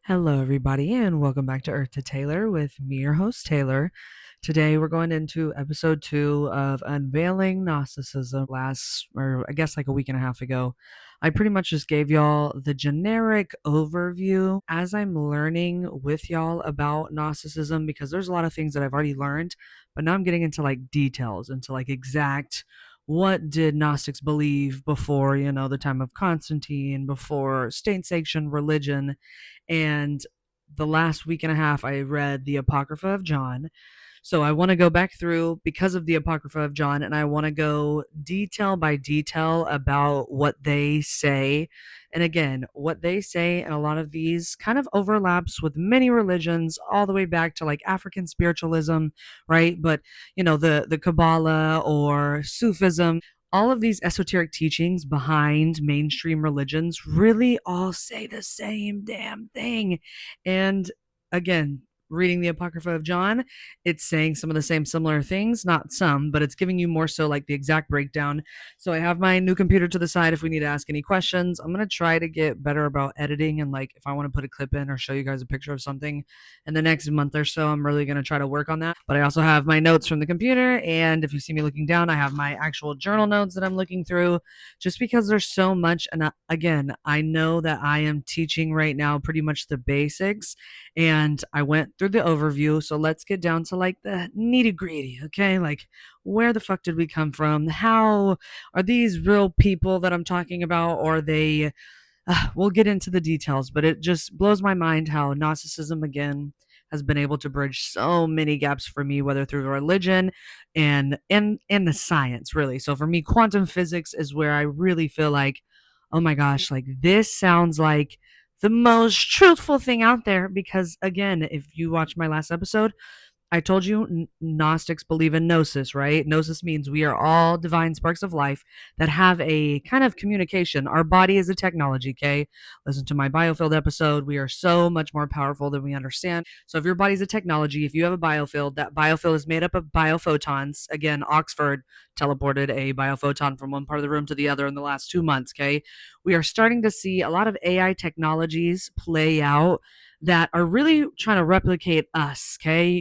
Hello, everybody, and welcome back to Earth to Taylor with me, your host, Taylor. Today, we're going into episode 2 of Unveiling Gnosticism. I guess like a week and a half ago, I pretty much just gave y'all the generic overview as I'm learning with y'all about Gnosticism, because there's a lot of things that I've already learned, but now I'm getting into like details, into like exact what did Gnostics believe before, the time of Constantine, before state sanctioned religion. And the last week and a half, I read the Apocrypha of John. So I want to go back through because of the Apocrypha of John, and I want to go detail by detail about what they say. And again, what they say in a lot of these kind of overlaps with many religions, all the way back to like African spiritualism, right? But the Kabbalah or Sufism, all of these esoteric teachings behind mainstream religions really all say the same damn thing. And again, reading the Apocrypha of John, it's saying some of the same similar things, not some, but it's giving you more so like the exact breakdown. So I have my new computer to the side if we need to ask any questions. I'm going to try to get better about editing, and like if I want to put a clip in or show you guys a picture of something in the next month or so, I'm really going to try to work on that. But I also have my notes from the computer, and if you see me looking down, I have my actual journal notes that I'm looking through, just because there's so much. And again, I know that I am teaching right now pretty much the basics, and I went through the overview. So let's get down to like the nitty gritty, okay? Like, where the fuck did we come from? How are these real people that I'm talking about, or are they? We'll get into the details, but it just blows my mind how Gnosticism, again, has been able to bridge so many gaps for me, whether through religion and the science, really. So for me, quantum physics is where I really feel like, oh my gosh, like this sounds like the most truthful thing out there. Because again, if you watch my last episode, I told you Gnostics believe in gnosis, right? Gnosis means we are all divine sparks of life that have a kind of communication. Our body is a technology, okay? Listen to my biofield episode. We are so much more powerful than we understand. So if your body's a technology, if you have a biofield, that biofield is made up of biophotons. Again, Oxford teleported a biophoton from one part of the room to the other in the last 2 months, okay? We are starting to see a lot of AI technologies play out that are really trying to replicate us, okay?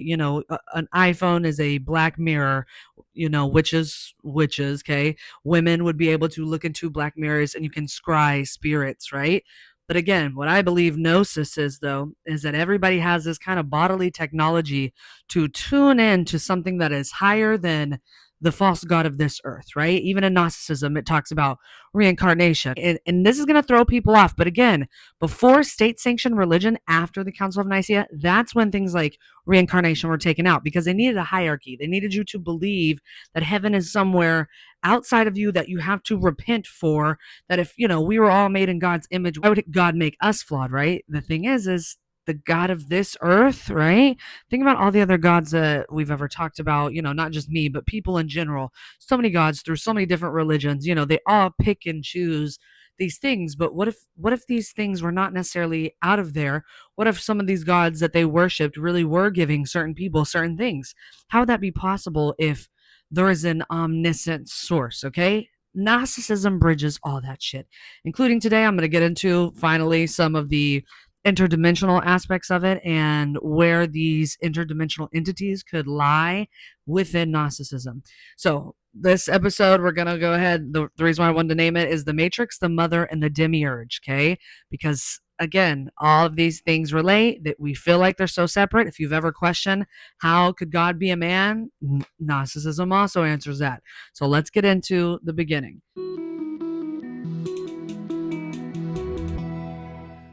An iPhone is a black mirror, witches, okay? Women would be able to look into black mirrors and you can scry spirits, right? But again, what I believe gnosis is, though, is that everybody has this kind of bodily technology to tune in to something that is higher than the false god of this earth, right? Even in Gnosticism, it talks about reincarnation. And this is going to throw people off. But again, before state sanctioned religion, after the Council of Nicaea, that's when things like reincarnation were taken out, because they needed a hierarchy. They needed you to believe that heaven is somewhere outside of you that you have to repent for. That if, we were all made in God's image, why would God make us flawed, right? The thing is the God of this earth, right? Think about all the other gods that we've ever talked about, not just me, but people in general. So many gods through so many different religions, they all pick and choose these things. But what if these things were not necessarily out of there? What if some of these gods that they worshipped really were giving certain people certain things? How would that be possible if there is an omniscient source, okay? Gnosticism bridges all that shit, including today. I'm going to get into finally some of the interdimensional aspects of it and where these interdimensional entities could lie within Gnosticism. So this episode, we're going to go ahead. The reason why I wanted to name it is the Matrix, the Mother, and the Demiurge, okay? Because again, all of these things relate, that we feel like they're so separate. If you've ever questioned how could God be a man, Gnosticism also answers that. So let's get into the beginning.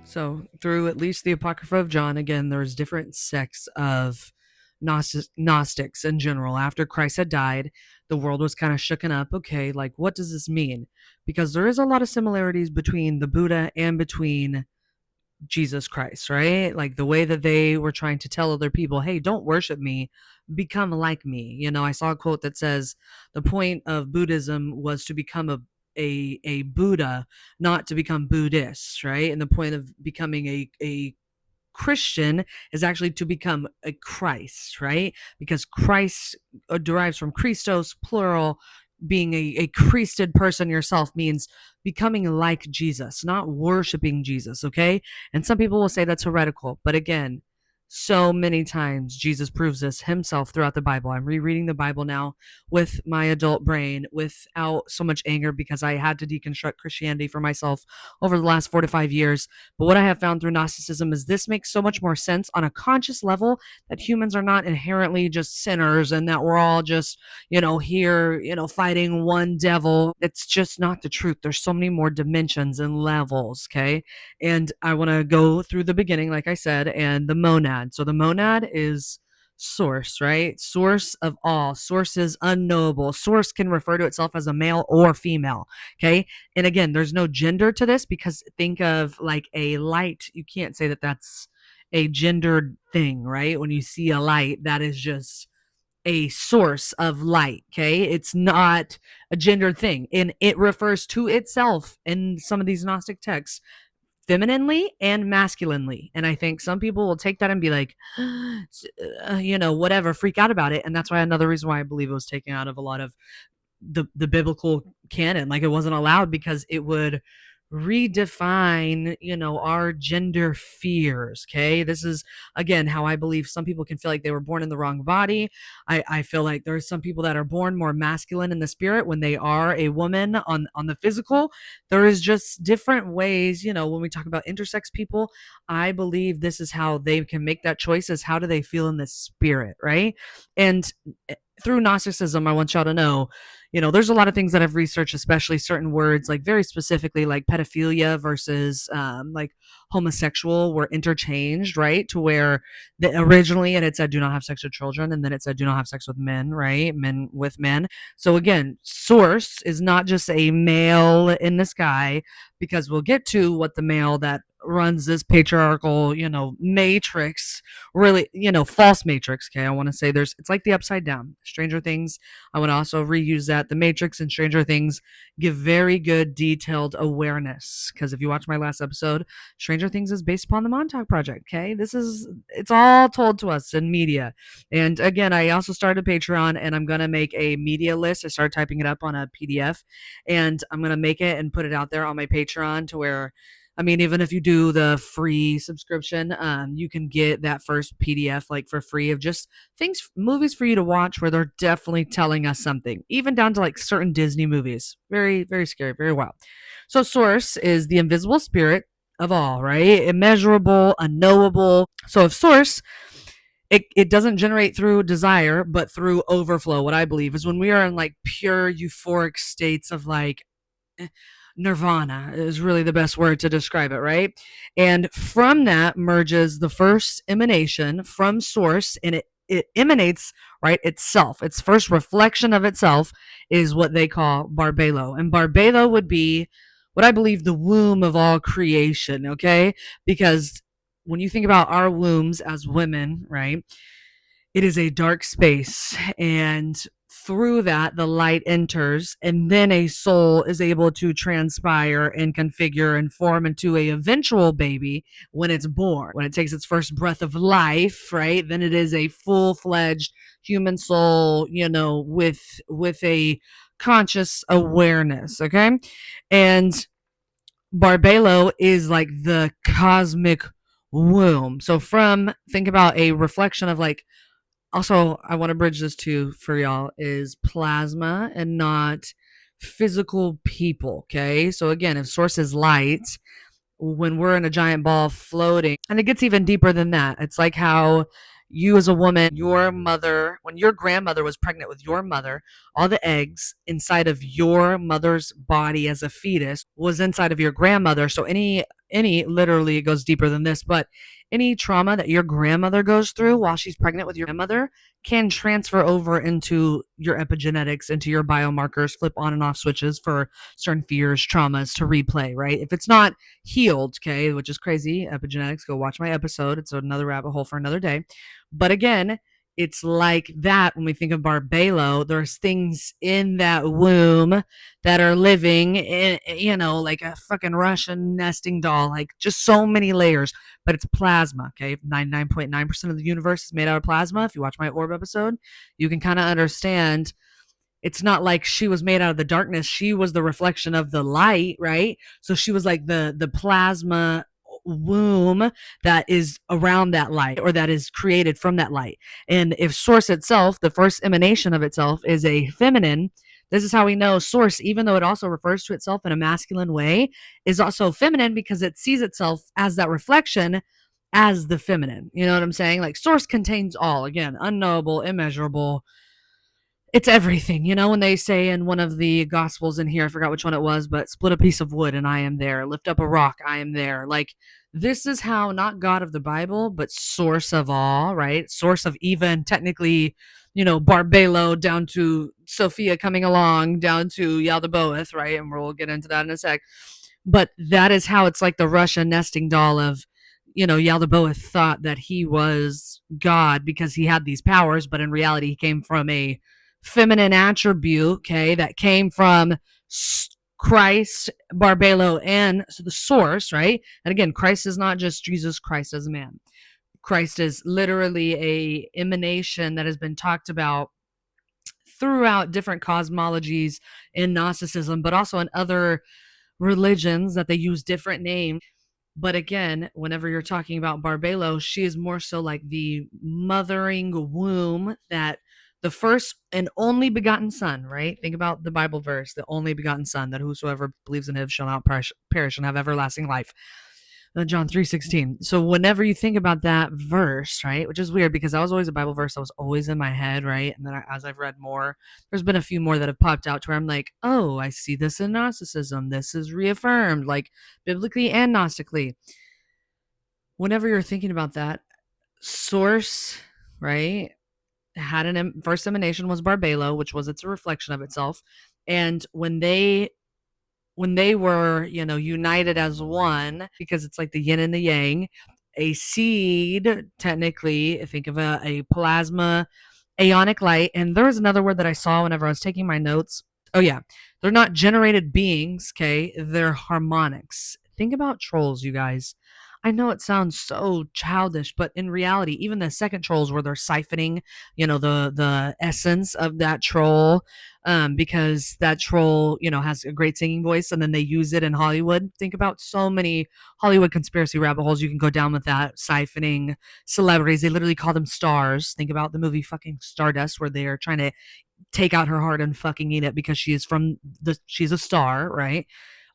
So through at least the Apocrypha of John, again, there's different sects of Gnostics in general. After Christ had died, the world was kind of shooken up. Okay, like what does this mean? Because there is a lot of similarities between the Buddha and between Jesus Christ, right? Like the way that they were trying to tell other people, hey, don't worship me, become like me. I saw a quote that says the point of Buddhism was to become a Buddha, not to become Buddhist, right? And the point of becoming a Christian is actually to become a Christ, right? Because Christ derives from Christos, plural, being a priested person yourself means becoming like Jesus, not worshiping Jesus, okay? And some people will say that's heretical, but again, so many times Jesus proves this himself throughout the Bible. I'm rereading the Bible now with my adult brain without so much anger because I had to deconstruct Christianity for myself over the last 4 to 5 years. But what I have found through Gnosticism is this makes so much more sense on a conscious level, that humans are not inherently just sinners and that we're all just, here, fighting one devil. It's just not the truth. There's so many more dimensions and levels, okay? And I want to go through the beginning, like I said, and the monad. So the monad is source, right? Source of all. Source is unknowable. Source can refer to itself as a male or female, okay? And again, there's no gender to this, because think of like a light. You can't say that that's a gendered thing, right? When you see a light, that is just a source of light, okay? It's not a gendered thing. And it refers to itself in some of these Gnostic texts femininely and masculinely. And I think some people will take that and be like, whatever, freak out about it. And that's why another reason why I believe it was taken out of a lot of the biblical canon. Like, it wasn't allowed because it would redefine, our gender fears. Okay. This is again how I believe some people can feel like they were born in the wrong body. I feel like there's some people that are born more masculine in the spirit when they are a woman on the physical. There is just different ways, when we talk about intersex people, I believe this is how they can make that choice, is how do they feel in the spirit, right? And through Gnosticism, I want y'all to know, there's a lot of things that I've researched, especially certain words, like very specifically, like pedophilia versus like homosexual were interchanged, right? To where originally it had said do not have sex with children, and then it said do not have sex with men, right? Men with men. So again, source is not just a male in the sky, because we'll get to what the male that runs this patriarchal, matrix, really, false matrix. Okay. I want to say it's like the upside down. Stranger Things, I want to also reuse that. The Matrix and Stranger Things give very good detailed awareness, because if you watch my last episode, Stranger Things is based upon the Montauk Project. Okay. It's all told to us in media. And again, I also started a Patreon, and I'm going to make a media list. I started typing it up on a PDF, and I'm going to make it and put it out there on my Patreon, to where, I mean, even if you do the free subscription, you can get that first PDF like for free, of just movies for you to watch where they're definitely telling us something, even down to like certain Disney movies. Very, very scary, very wild. So source is the invisible spirit of all, right? Immeasurable, unknowable. So if source, it doesn't generate through desire, but through overflow. What I believe is when we are in like pure euphoric states of like, nirvana is really the best word to describe it, right? And from that merges the first emanation from source, and it emanates, right, itself. Its first reflection of itself is what they call barbelo. And barbelo would be what I believe the womb of all creation, okay? Because when you think about our wombs as women, right, it is a dark space, and through that the light enters, and then a soul is able to transpire and configure and form into a eventual baby when it's born. When it takes its first breath of life, right, then it is a full-fledged human soul, with a conscious awareness, okay? And barbelo is like the cosmic womb. So think about a reflection of like, also, I want to bridge this too for y'all, is plasma and not physical people. Okay. So again, if source is light, when we're in a giant ball floating, and it gets even deeper than that. It's like how you as a woman, your mother, when your grandmother was pregnant with your mother, all the eggs inside of your mother's body as a fetus was inside of your grandmother. So any literally, it goes deeper than this, but any trauma that your grandmother goes through while she's pregnant with your grandmother can transfer over into your epigenetics, into your biomarkers, flip on and off switches for certain fears, traumas to replay, right? If it's not healed, okay, which is crazy, epigenetics, go watch my episode. It's another rabbit hole for another day. But again, it's like that when we think of barbelo, there's things in that womb that are living in, like a fucking Russian nesting doll, like just so many layers, but it's plasma, okay? 99.9% of the universe is made out of plasma. If you watch my orb episode, you can kind of understand It's not like she was made out of the darkness. She was the reflection of the light, right? So she was like the plasma womb that is around that light, or that is created from that light. And if source itself, the first emanation of itself, is a feminine, this is how we know source, even though it also refers to itself in a masculine way, is also feminine because it sees itself as that reflection, as the feminine. You know what I'm saying? Like source contains all, again, unknowable, immeasurable, it's everything. When they say in one of the gospels in here, I forgot which one it was, but split a piece of wood and I am there, lift up a rock, I am there. Like, this is how, not God of the Bible, but source of all, right? Source of even technically, Barbelo, down to Sophia coming along, down to Yaldabaoth, right? And we'll get into that in a sec. But that is how it's like the Russian nesting doll of, Yaldabaoth thought that he was God because he had these powers, but in reality, he came from a feminine attribute, okay, that came from Christ, Barbelo, and so the source, right? And again, Christ is not just Jesus Christ as a man. Christ is literally a emanation that has been talked about throughout different cosmologies in Gnosticism, but also in other religions that they use different names. But again, whenever you're talking about Barbelo, she is more so like the mothering womb, that the first and only begotten son, right? Think about the Bible verse, the only begotten son, that whosoever believes in him shall not perish and have everlasting life. John 3:16. So whenever you think about that verse, right, which is weird because that was always a Bible verse that was always in my head, right? And then as I've read more, there's been a few more that have popped out to where I'm like, oh, I see this in Gnosticism. This is reaffirmed, like biblically and Gnostically. Whenever you're thinking about that, source, right, had first emanation was Barbelo, which was its a reflection of itself. And when they were, united as one, because it's like the yin and the yang, a seed, technically, think of a plasma aeonic light. And there was another word that I saw whenever I was taking my notes. Oh, yeah. They're not generated beings, okay? They're harmonics. Think about trolls, you guys. I know it sounds so childish, but in reality, even the second trolls where they're siphoning, the essence of that troll, because that troll, has a great singing voice, and then they use it in Hollywood. Think about so many Hollywood conspiracy rabbit holes you can go down with that, siphoning celebrities. They literally call them stars. Think about the movie fucking Stardust, where they are trying to take out her heart and fucking eat it because she's a star, right?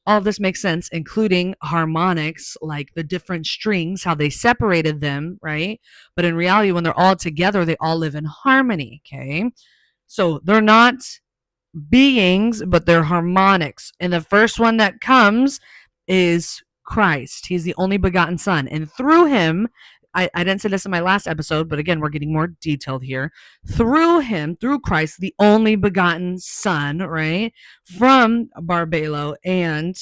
All of this makes sense, including harmonics, like the different strings, how they separated them, right? But in reality, when they're all together, they all live in harmony, okay? So they're not beings, but they're harmonics. And the first one that comes is Christ. He's the only begotten Son. And through him, I didn't say this in my last episode, but again, we're getting more detailed here. Through him, through Christ, the only begotten Son, right? From Barbelo and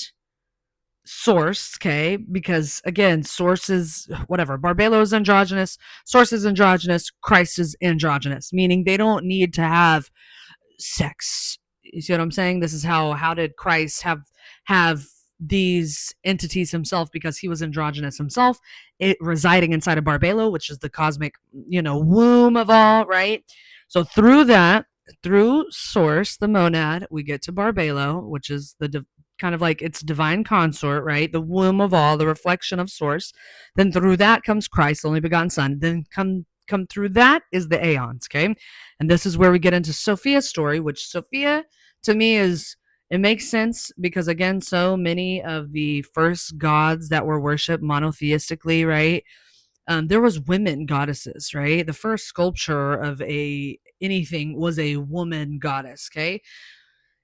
source, okay? Because again, source is whatever. Barbelo is androgynous, source is androgynous, Christ is androgynous, meaning they don't need to have sex. You see what I'm saying? This is how did Christ have these entities himself, because he was androgynous himself, it residing inside of Barbelo, which is the cosmic, womb of all, right? So through that, through source, the monad, we get to Barbelo, which is the kind of like its divine consort, right? The womb of all, the reflection of source. Then through that comes Christ, the only begotten Son. Then come through that is the aeons, okay? And this is where we get into Sophia's story, which Sophia, to me, it makes sense because, again, so many of the first gods that were worshipped monotheistically, right? There was women goddesses, right? The first sculpture of anything was a woman goddess, okay?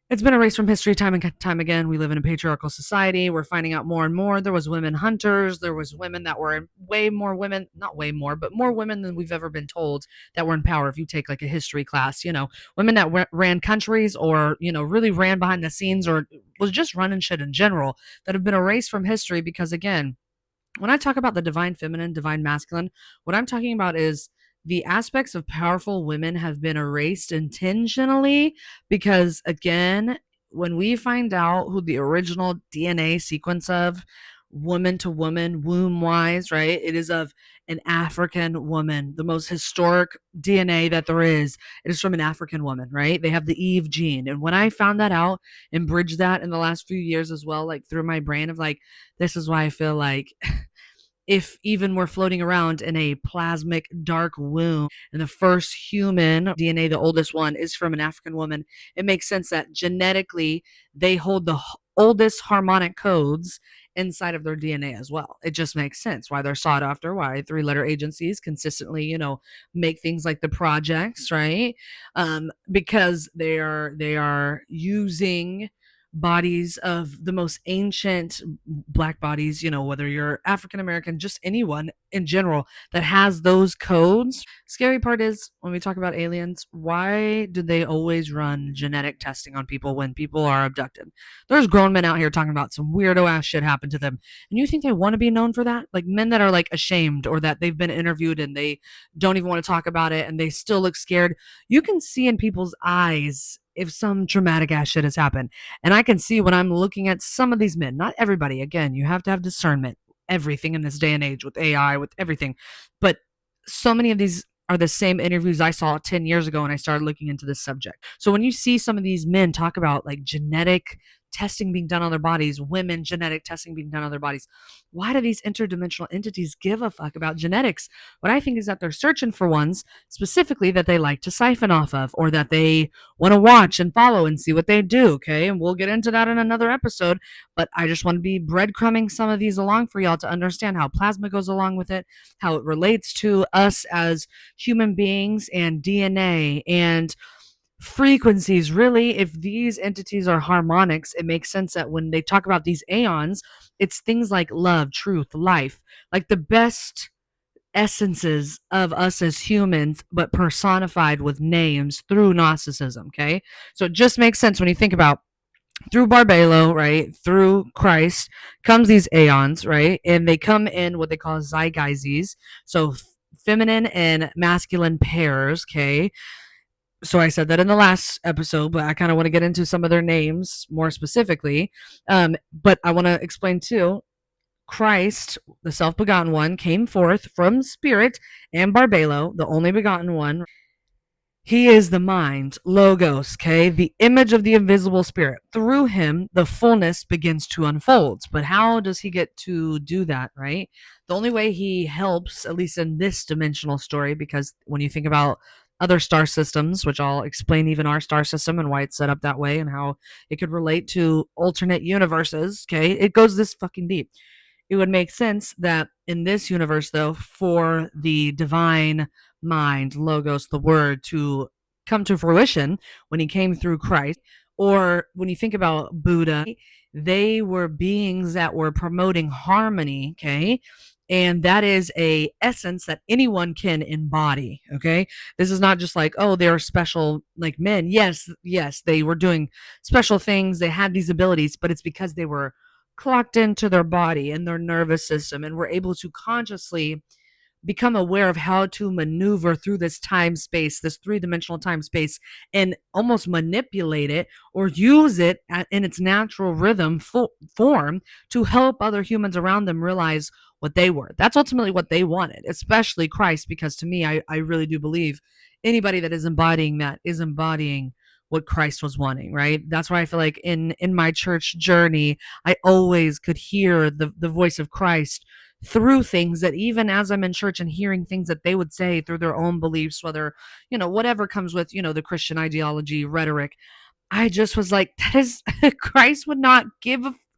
It's been erased from history time and time again. We live in a patriarchal society. We're finding out more and more. There was women hunters. There was women that were way more women, not way more, but more women than we've ever been told that were in power. If you take like a history class, women that ran countries, or, really ran behind the scenes, or was just running shit in general, that have been erased from history because, again, when I talk about the divine feminine, divine masculine, what I'm talking about is the aspects of powerful women have been erased intentionally because, again, when we find out who the original DNA sequence of woman to woman, womb wise, right? It is of an African woman, the most historic DNA that there is. It is from an African woman, right? They have the Eve gene. And when I found that out and bridged that in the last few years as well, like through my brain of like, this is why I feel like if even we're floating around in a plasmic dark womb and the first human DNA, the oldest one, is from an African woman, it makes sense that genetically they hold the oldest harmonic codes inside of their DNA as well. It just makes sense why they're sought after, why three-letter agencies consistently, make things like the projects, right? Because they are using bodies of the most ancient black bodies, whether you're African American, just anyone in general that has those codes. Scary part is when we talk about aliens, why do they always run genetic testing on people when people are abducted? There's grown men out here talking about some weirdo ass shit happened to them. And you think they want to be known for that? Like men that are like ashamed or that they've been interviewed and they don't even want to talk about it and they still look scared. You can see in people's eyes if some dramatic ass shit has happened. And I can see when I'm looking at some of these men, not everybody, again, you have to have discernment, everything in this day and age with AI, with everything. But so many of these are the same interviews I saw 10 years ago when I started looking into this subject. So when you see some of these men talk about like genetic testing being done on their bodies, women genetic testing being done on their bodies, why do these interdimensional entities give a fuck about genetics? What I think is that they're searching for ones specifically that they like to siphon off of or that they want to watch and follow and see what they do. Okay. And we'll get into that in another episode. But I just want to be breadcrumbing some of these along for y'all to understand how plasma goes along with it, how it relates to us as human beings and DNA and frequencies. Really, if these entities are harmonics, it makes sense that when they talk about these aeons, it's things like love, truth, life, like the best essences of us as humans, but personified with names through Gnosticism. Okay. So it just makes sense when you think about through Barbelo, right? Through Christ comes these aeons, right? And they come in what they call zeitgeistes. So feminine and masculine pairs. Okay. So I said that in the last episode, but I kind of want to get into some of their names more specifically. But I want to explain too Christ, the self begotten one, came forth from spirit and Barbelo, the only begotten one. He is the mind, logos, okay, the image of the invisible spirit. Through him, the fullness begins to unfold. But how does he get to do that, right? The only way he helps, at least in this dimensional story, because when you think about other star systems, which I'll explain even our star system and why it's set up that way and how it could relate to alternate universes, okay, it goes this fucking deep. It would make sense that in this universe, though, for the divine mind, logos, the word, to come to fruition when he came through Christ, or when you think about Buddha, they were beings that were promoting harmony, okay? And that is a essence that anyone can embody, okay? This is not just like, oh, they're special like men. Yes, they were doing special things, they had these abilities, but it's because they were clocked into their body and their nervous system and were able to consciously become aware of how to maneuver through this time space, this three-dimensional time space, and almost manipulate it or use it in its natural rhythm form to help other humans around them realize what they were. That's ultimately what they wanted, especially Christ, because to me, I really do believe anybody that is embodying that is embodying what Christ was wanting, right? That's why I feel like in my church journey, I always could hear the voice of Christ through things that even as I'm in church and hearing things that they would say through their own beliefs, whether, whatever comes with, the Christian ideology, rhetoric, I just was like, that is, Christ would not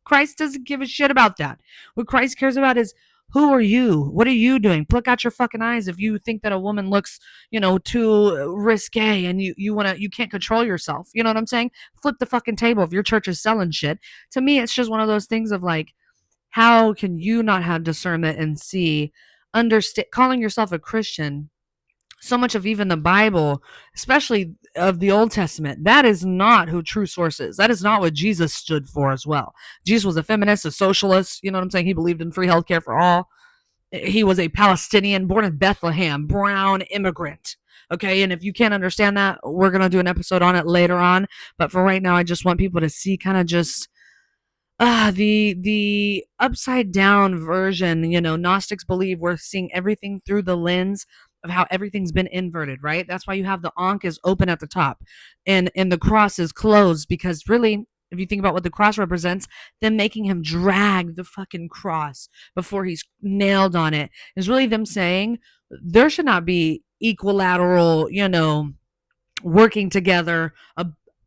Christ doesn't give a shit about that. What Christ cares about is, who are you? What are you doing? Pluck out your fucking eyes if you think that a woman looks, too risque and you can't control yourself. You know what I'm saying? Flip the fucking table if your church is selling shit. To me, it's just one of those things of like, how can you not have discernment and see, understand, calling yourself a Christian? So much of even the Bible, especially of the Old Testament, that is not who true source is. That is not what Jesus stood for as well. Jesus was a feminist, a socialist. You know what I'm saying? He believed in free healthcare for all. He was a Palestinian born in Bethlehem, brown immigrant. Okay. And if you can't understand that, we're going to do an episode on it later on. But for right now, I just want people to see kind of just the upside down version. Gnostics believe we're seeing everything through the lens of how everything's been inverted, right? That's why you have the Ankh is open at the top and the cross is closed, because really, if you think about what the cross represents, them making him drag the fucking cross before he's nailed on it is really them saying there should not be equilateral, working together,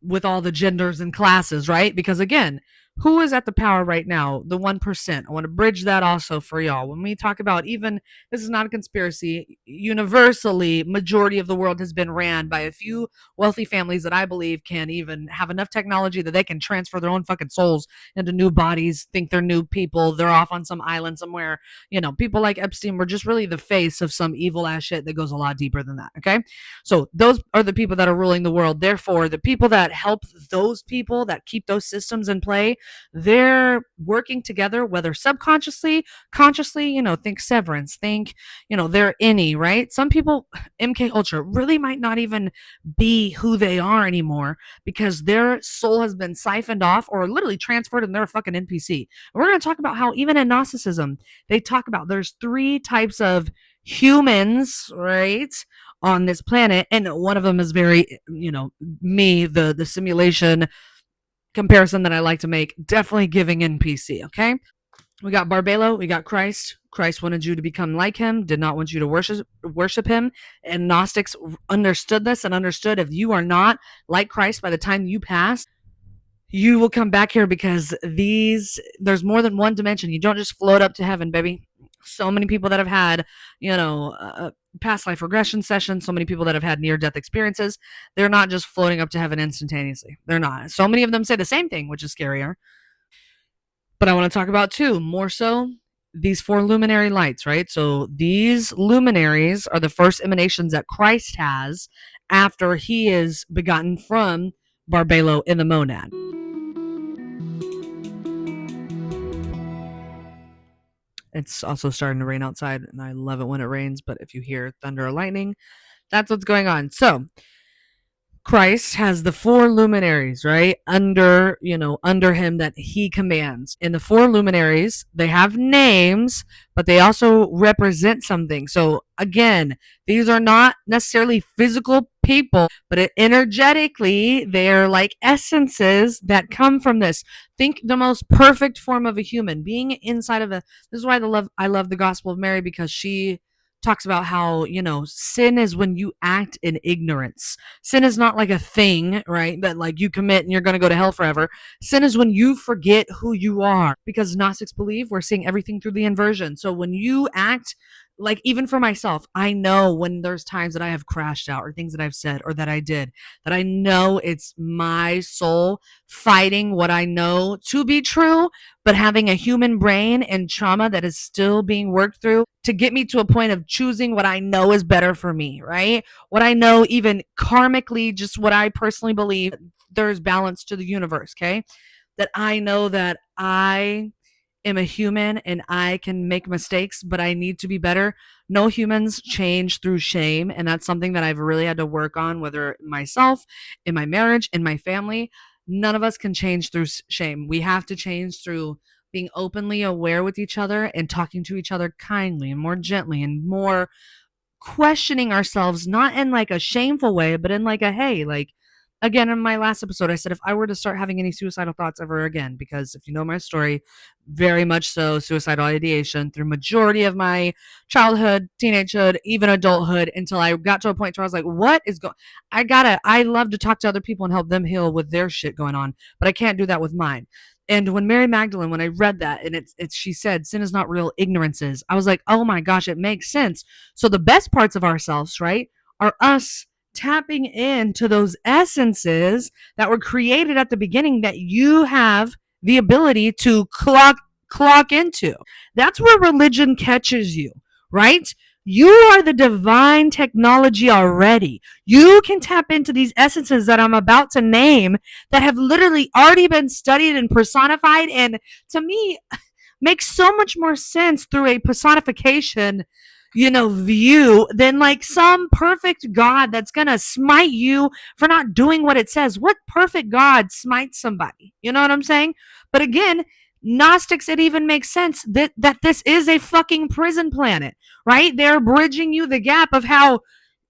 with all the genders and classes, right? Because again, who is at the power right now? The 1%. I want to bridge that also for y'all. When we talk about, even, this is not a conspiracy, universally, majority of the world has been ran by a few wealthy families that I believe can even have enough technology that they can transfer their own fucking souls into new bodies, think they're new people, they're off on some island somewhere. People like Epstein were just really the face of some evil ass shit that goes a lot deeper than that, okay? So those are the people that are ruling the world. Therefore, the people that help those people that keep those systems in play, they're working together, whether subconsciously, consciously, think Severance, think, they're any, right? Some people, MK Ultra, really might not even be who they are anymore because their soul has been siphoned off or literally transferred and they're a fucking NPC. And we're going to talk about how even in Gnosticism, they talk about there's 3 types of humans, right, on this planet, and one of them is very, me, the simulation comparison that I like to make, definitely giving NPC. Okay, we got Barbelo, we got Christ. Christ wanted you to become like him, did not want you to worship him, and Gnostics understood this and understood if you are not like Christ by the time you pass, you will come back here, because there's more than one dimension. You don't just float up to heaven, baby. So many people that have had, past life regression sessions, so many people that have had near death experiences, they're not just floating up to heaven instantaneously. They're not. So many of them say the same thing, which is scarier. But I want to talk about too, more so, these 4 luminary lights, right? So these luminaries are the first emanations that Christ has after he is begotten from Barbelo in the monad. It's also starting to rain outside, and I love it when it rains, but if you hear thunder or lightning, that's what's going on. So, Christ has the 4 luminaries, right? Under him that he commands. And the 4 luminaries, they have names, but they also represent something. So again, these are not necessarily physical people, but energetically, they're like essences that come from this. Think the most perfect form of a human being inside of a. This is why I love the Gospel of Mary, because she talks about how, sin is when you act in ignorance. Sin is not like a thing, right, that like you commit and you're going to go to hell forever. Sin is when you forget who you are, because Gnostics believe we're seeing everything through the inversion. So when you act, like, even for myself, I know when there's times that I have crashed out, or things that I've said or that I did, that I know it's my soul fighting what I know to be true, but having a human brain and trauma that is still being worked through to get me to a point of choosing what I know is better for me, right? What I know, even karmically, just what I personally believe, there's balance to the universe, okay? That I know that I am a human and I can make mistakes, but I need to be better. No humans change through shame. And that's something that I've really had to work on, whether myself, in my marriage, in my family. None of us can change through shame. We have to change through being openly aware with each other and talking to each other kindly and more gently and more questioning ourselves, not in like a shameful way, but in like a, hey, like, again, in my last episode, I said if I were to start having any suicidal thoughts ever again, because if you know my story, very much so suicidal ideation through majority of my childhood, teenagehood, even adulthood, until I got to a point where I was like, what is going, I love to talk to other people and help them heal with their shit going on, but I can't do that with mine. And when Mary Magdalene, when I read that, and it's she said, sin is not real, ignorance is. I was like, oh my gosh, it makes sense. So the best parts of ourselves, right, are us tapping into those essences that were created at the beginning that you have the ability to clock into. That's where religion catches you, right? You are the divine technology already. You can tap into these essences that I'm about to name that have literally already been studied and personified, and to me makes so much more sense through a personification, view than like some perfect God that's gonna smite you for not doing what it says. What perfect God smites somebody? You know what I'm saying? But again, Gnostics, it even makes sense that this is a fucking prison planet, right? They're bridging you the gap of how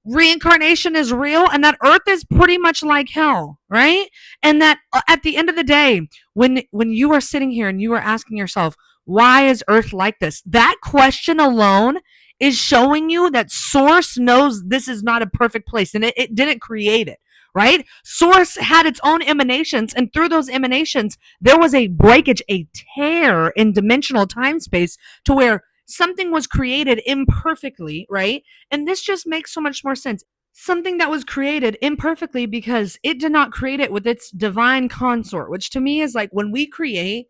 reincarnation is real and that earth is pretty much like hell, right? And that at the end of the day, when you are sitting here and you are asking yourself, why is earth like this, that question alone is showing you that source knows this is not a perfect place, and it didn't create it, right? Source had its own emanations, and through those emanations there was a breakage, a tear in dimensional time space, to where something was created imperfectly, right? And this just makes so much more sense. Something that was created imperfectly because it did not create it with its divine consort, which to me is like when we create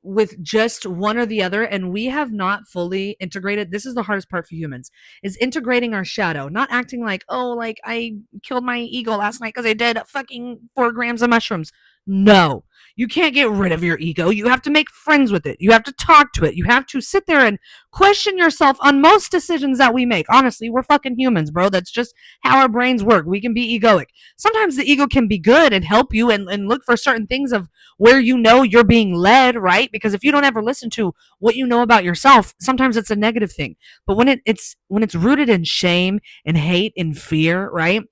with just one or the other and we have not fully integrated. This is the hardest part for humans, is integrating our shadow, not acting like, oh, like I killed my ego last night because I did fucking 4 grams of mushrooms. No, you can't get rid of your ego. You have to make friends with it. You have to talk to it. You have to sit there and question yourself on most decisions that we make. Honestly, we're fucking humans, bro. That's just how our brains work. We can be egoic. Sometimes the ego can be good and help you and look for certain things of where you're being led, right? Because if you don't ever listen to what you know about yourself, sometimes it's a negative thing. But when it's rooted in shame and hate and fear, right?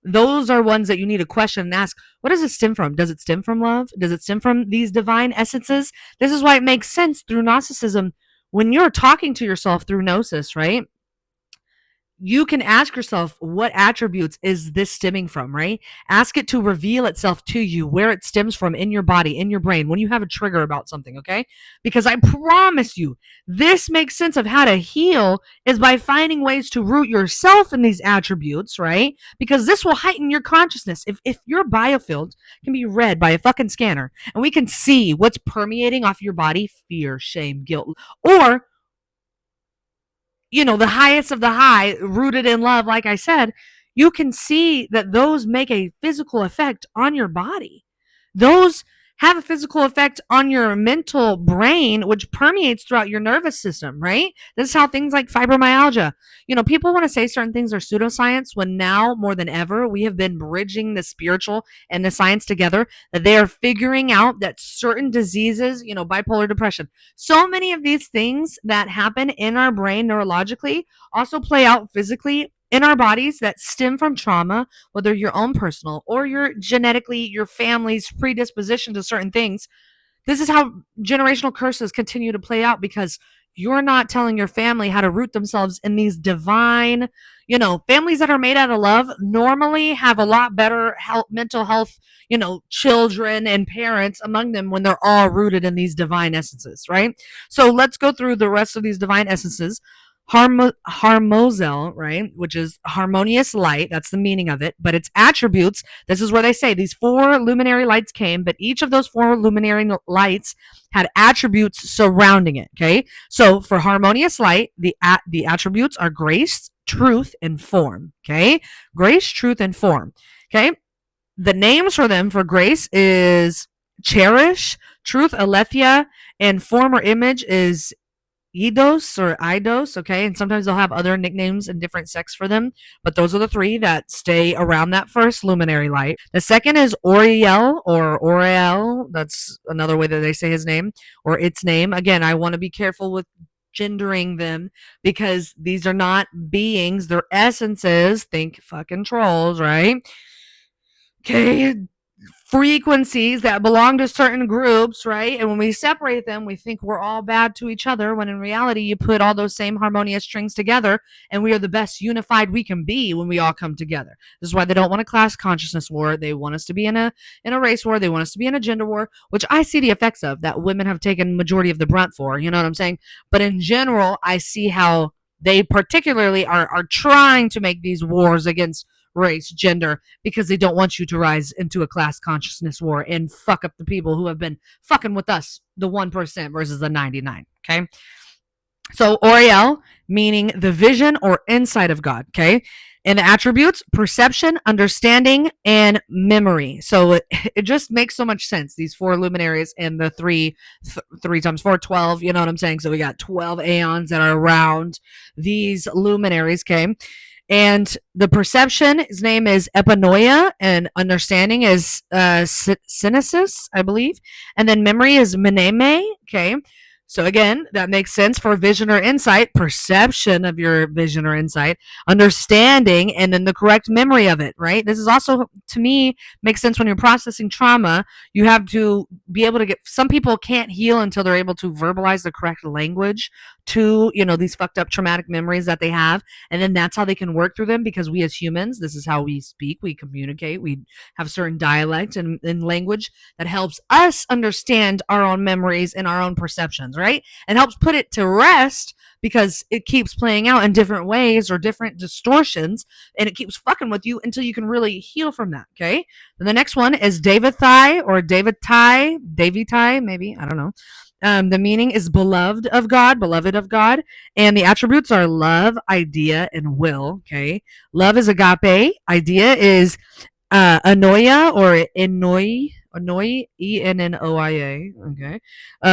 Those are ones that you need to question and ask, what does it stem from? Does it stem from love? Does it stem from these divine essences? This is why it makes sense through Gnosticism. When you're talking to yourself through Gnosis, right? You can ask yourself, what attributes is this stemming from, right? Ask it to reveal itself to you, where it stems from in your body, in your brain, when you have a trigger about something, okay? Because I promise you, this makes sense of how to heal is by finding ways to root yourself in these attributes, right? Because this will heighten your consciousness. If your biofield can be read by a fucking scanner and we can see what's permeating off your body, fear, shame, guilt, or the highest of the high, rooted in love, like I said, you can see that those make a physical effect on your body. Those have a physical effect on your mental brain, which permeates throughout your nervous system, right? This is how things like fibromyalgia, people want to say certain things are pseudoscience when now more than ever, we have been bridging the spiritual and the science together, that they are figuring out that certain diseases, bipolar depression, so many of these things that happen in our brain neurologically also play out physically in our bodies that stem from trauma, whether your own personal or your genetically, your family's predisposition to certain things. This is how generational curses continue to play out because you're not telling your family how to root themselves in these divine, families that are made out of love normally have a lot better mental health, children and parents among them when they're all rooted in these divine essences, right? So let's go through the rest of these divine essences. Harmozel, right, which is harmonious light. That's the meaning of it. But its attributes, this is where they say these 4 luminary lights came, but each of those 4 luminary lights had attributes surrounding it. Okay. So for harmonious light, the attributes are grace, truth, and form. Okay. Grace, truth, and form. Okay. The names for them for grace is cherish, truth, aletheia, and form or image is Eidos or Eidos, okay? And sometimes they'll have other nicknames and different sects for them, but those are the 3 that stay around that first luminary light. The second is Oriel or Oriel. That's another way that they say his name or its name. Again, I want to be careful with gendering them because these are not beings, they're essences. Think fucking trolls, right? Okay, frequencies that belong to certain groups, right? And when we separate them, we think we're all bad to each other, when in reality, you put all those same harmonious strings together, and we are the best unified we can be when we all come together. This is why they don't want a class consciousness war. They want us to be in a race war. They want us to be in a gender war, which I see the effects of that women have taken majority of the brunt for. You know what I'm saying? But in general, I see how they particularly are trying to make these wars against race, gender, because they don't want you to rise into a class consciousness war and fuck up the people who have been fucking with us, the 1% versus the 99. Okay. So Oriel, meaning the vision or insight of God, okay? And the attributes, perception, understanding, and memory. So it just makes so much sense. These four luminaries and the three times four, 12, you know what I'm saying? So we got 12 aeons that are around these luminaries, okay? And the perception, his name is epinoia, and understanding is synesis, I believe. And then memory is mneme, okay? So again, that makes sense for vision or insight, perception of your vision or insight, understanding, and then the correct memory of it, right? This is also, to me, makes sense when you're processing trauma. You have to be able to get, some people can't heal until they're able to verbalize the correct language to, these fucked up traumatic memories that they have. And then that's how they can work through them, because we as humans, this is how we speak, we communicate, we have certain dialect and language that helps us understand our own memories and our own perceptions, right? And helps put it to rest, because it keeps playing out in different ways or different distortions, and it keeps fucking with you until you can really heal from that, okay? Then the next one is Davitai or Davitai, maybe, I don't know. The meaning is beloved of God, and the attributes are love, idea, and will. Okay, love is agape, idea is anoia or ennoia, Ennoia. Okay,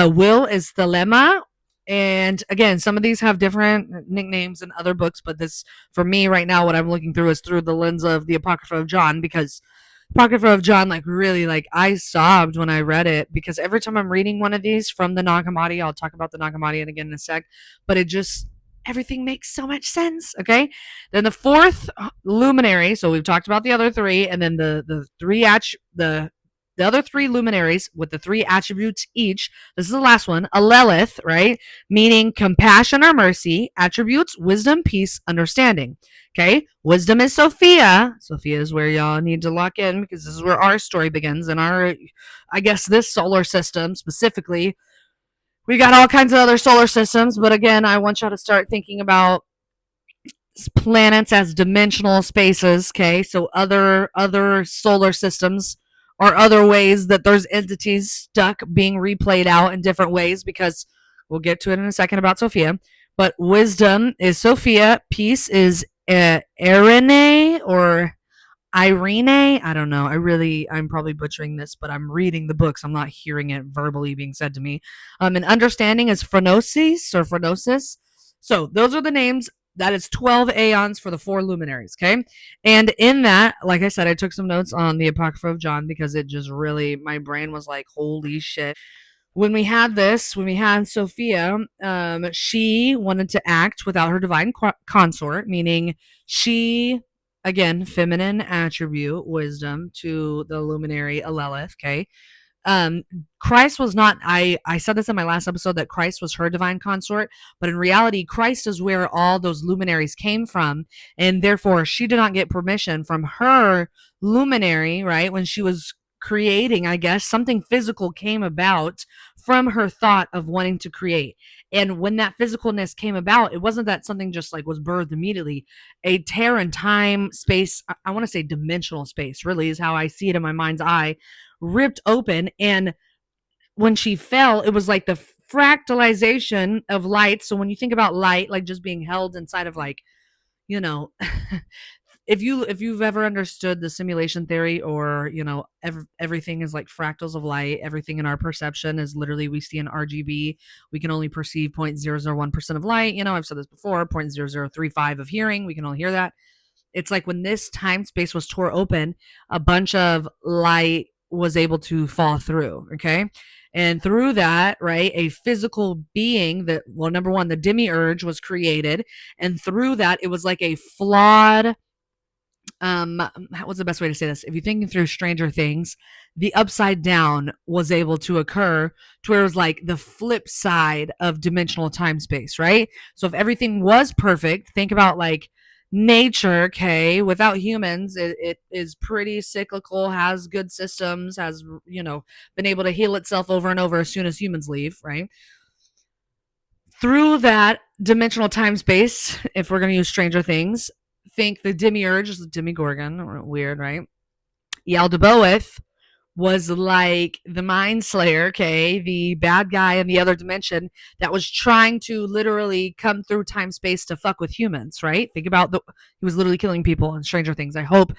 will is thelema. And again, some of these have different nicknames in other books, but this, for me right now, what I'm looking through is through the lens of the Apocrypha of John, because Apocrypha of John, like, really, like, I sobbed when I read it, because every time I'm reading one of these from the Nag Hammadi, I'll talk about the Nag Hammadi and again in a sec, but it just, everything makes so much sense, okay? Then the fourth luminary, so we've talked about the other three, and then the other three luminaries with the three attributes each. This is the last one, a lEve, right? Meaning compassion or mercy, attributes, wisdom, peace, understanding. Okay, wisdom is Sophia. Sophia is where y'all need to lock in, because this is where our story begins. And I guess this solar system specifically, we got all kinds of other solar systems, but again, I want y'all to start thinking about planets as dimensional spaces. Okay, so other solar systems or other ways that there's entities stuck being replayed out in different ways, because we'll get to it in a second about Sophia. But wisdom is Sophia, peace is Irene or Irene. I don't know. I'm probably butchering this, but I'm reading the books. I'm not hearing it verbally being said to me. And understanding is Phronosis or Phronosis. So those are the names. That is 12 aeons for the four luminaries, okay? And in that, like I said, I took some notes on the Apocrypha of John, because it just really, my brain was like, holy shit. When we had Sophia, she wanted to act without her divine consort, meaning she, again, feminine attribute, wisdom, to the luminary Alelith, okay? Christ was not, I said this in my last episode, that Christ was her divine consort, but in reality, Christ is where all those luminaries came from, and therefore she did not get permission from her luminary, right? When she was creating, I guess, something physical came about from her thought of wanting to create. And when that physicalness came about, it wasn't that something just like was birthed immediately. A tear in time, space, I want to say dimensional space, really is how I see it in my mind's eye, ripped open. And when she fell, it was like the fractalization of light. So when you think about light, like just being held inside of, like, you know, if you've ever understood the simulation theory, or everything is like fractals of light, everything in our perception is literally, we see an RGB, we can only perceive 0.001% of light. I've said this before, 0.0035 of hearing, we can only hear that. It's like when this time space was tore open, a bunch of light was able to fall through, okay? And through that, right, a physical being that, well, number one, the Demiurge was created, and through that, it was like a flawed, what's the best way to say this? If you're thinking through Stranger Things, the upside down was able to occur, to where it was like the flip side of dimensional time space, right? So if everything was perfect, think about like nature, okay, without humans, it is pretty cyclical, has good systems, has, been able to heal itself over and over as soon as humans leave, right? Through that dimensional time space, if we're going to use Stranger Things, think the Demiurge is the Demigorgon, weird, right? Yaldabaoth was like the Mind Slayer, okay, the bad guy in the other dimension that was trying to literally come through time space to fuck with humans, right? Think about he was literally killing people in Stranger Things. I hope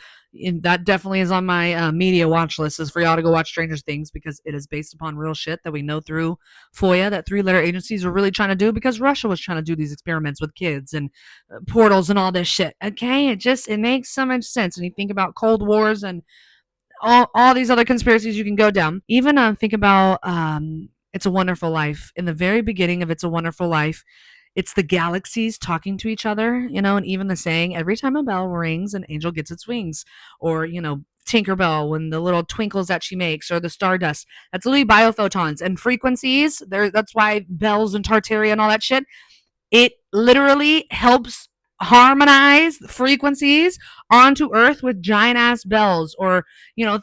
that definitely is on my media watch list is for y'all to go watch Stranger Things because it is based upon real shit that we know through FOIA that three-letter agencies were really trying to do because Russia was trying to do these experiments with kids and portals and all this shit. Okay, it makes so much sense when you think about Cold Wars and all these other conspiracies you can go down. Even think about It's a Wonderful Life. In the very beginning of It's a Wonderful Life, it's the galaxies talking to each other, and even the saying, every time a bell rings, an angel gets its wings. Or, Tinkerbell, when the little twinkles that she makes, or the stardust. That's literally biophotons and frequencies. That's why bells and Tartaria and all that shit, it literally helps harmonize frequencies onto Earth with giant ass bells. Or,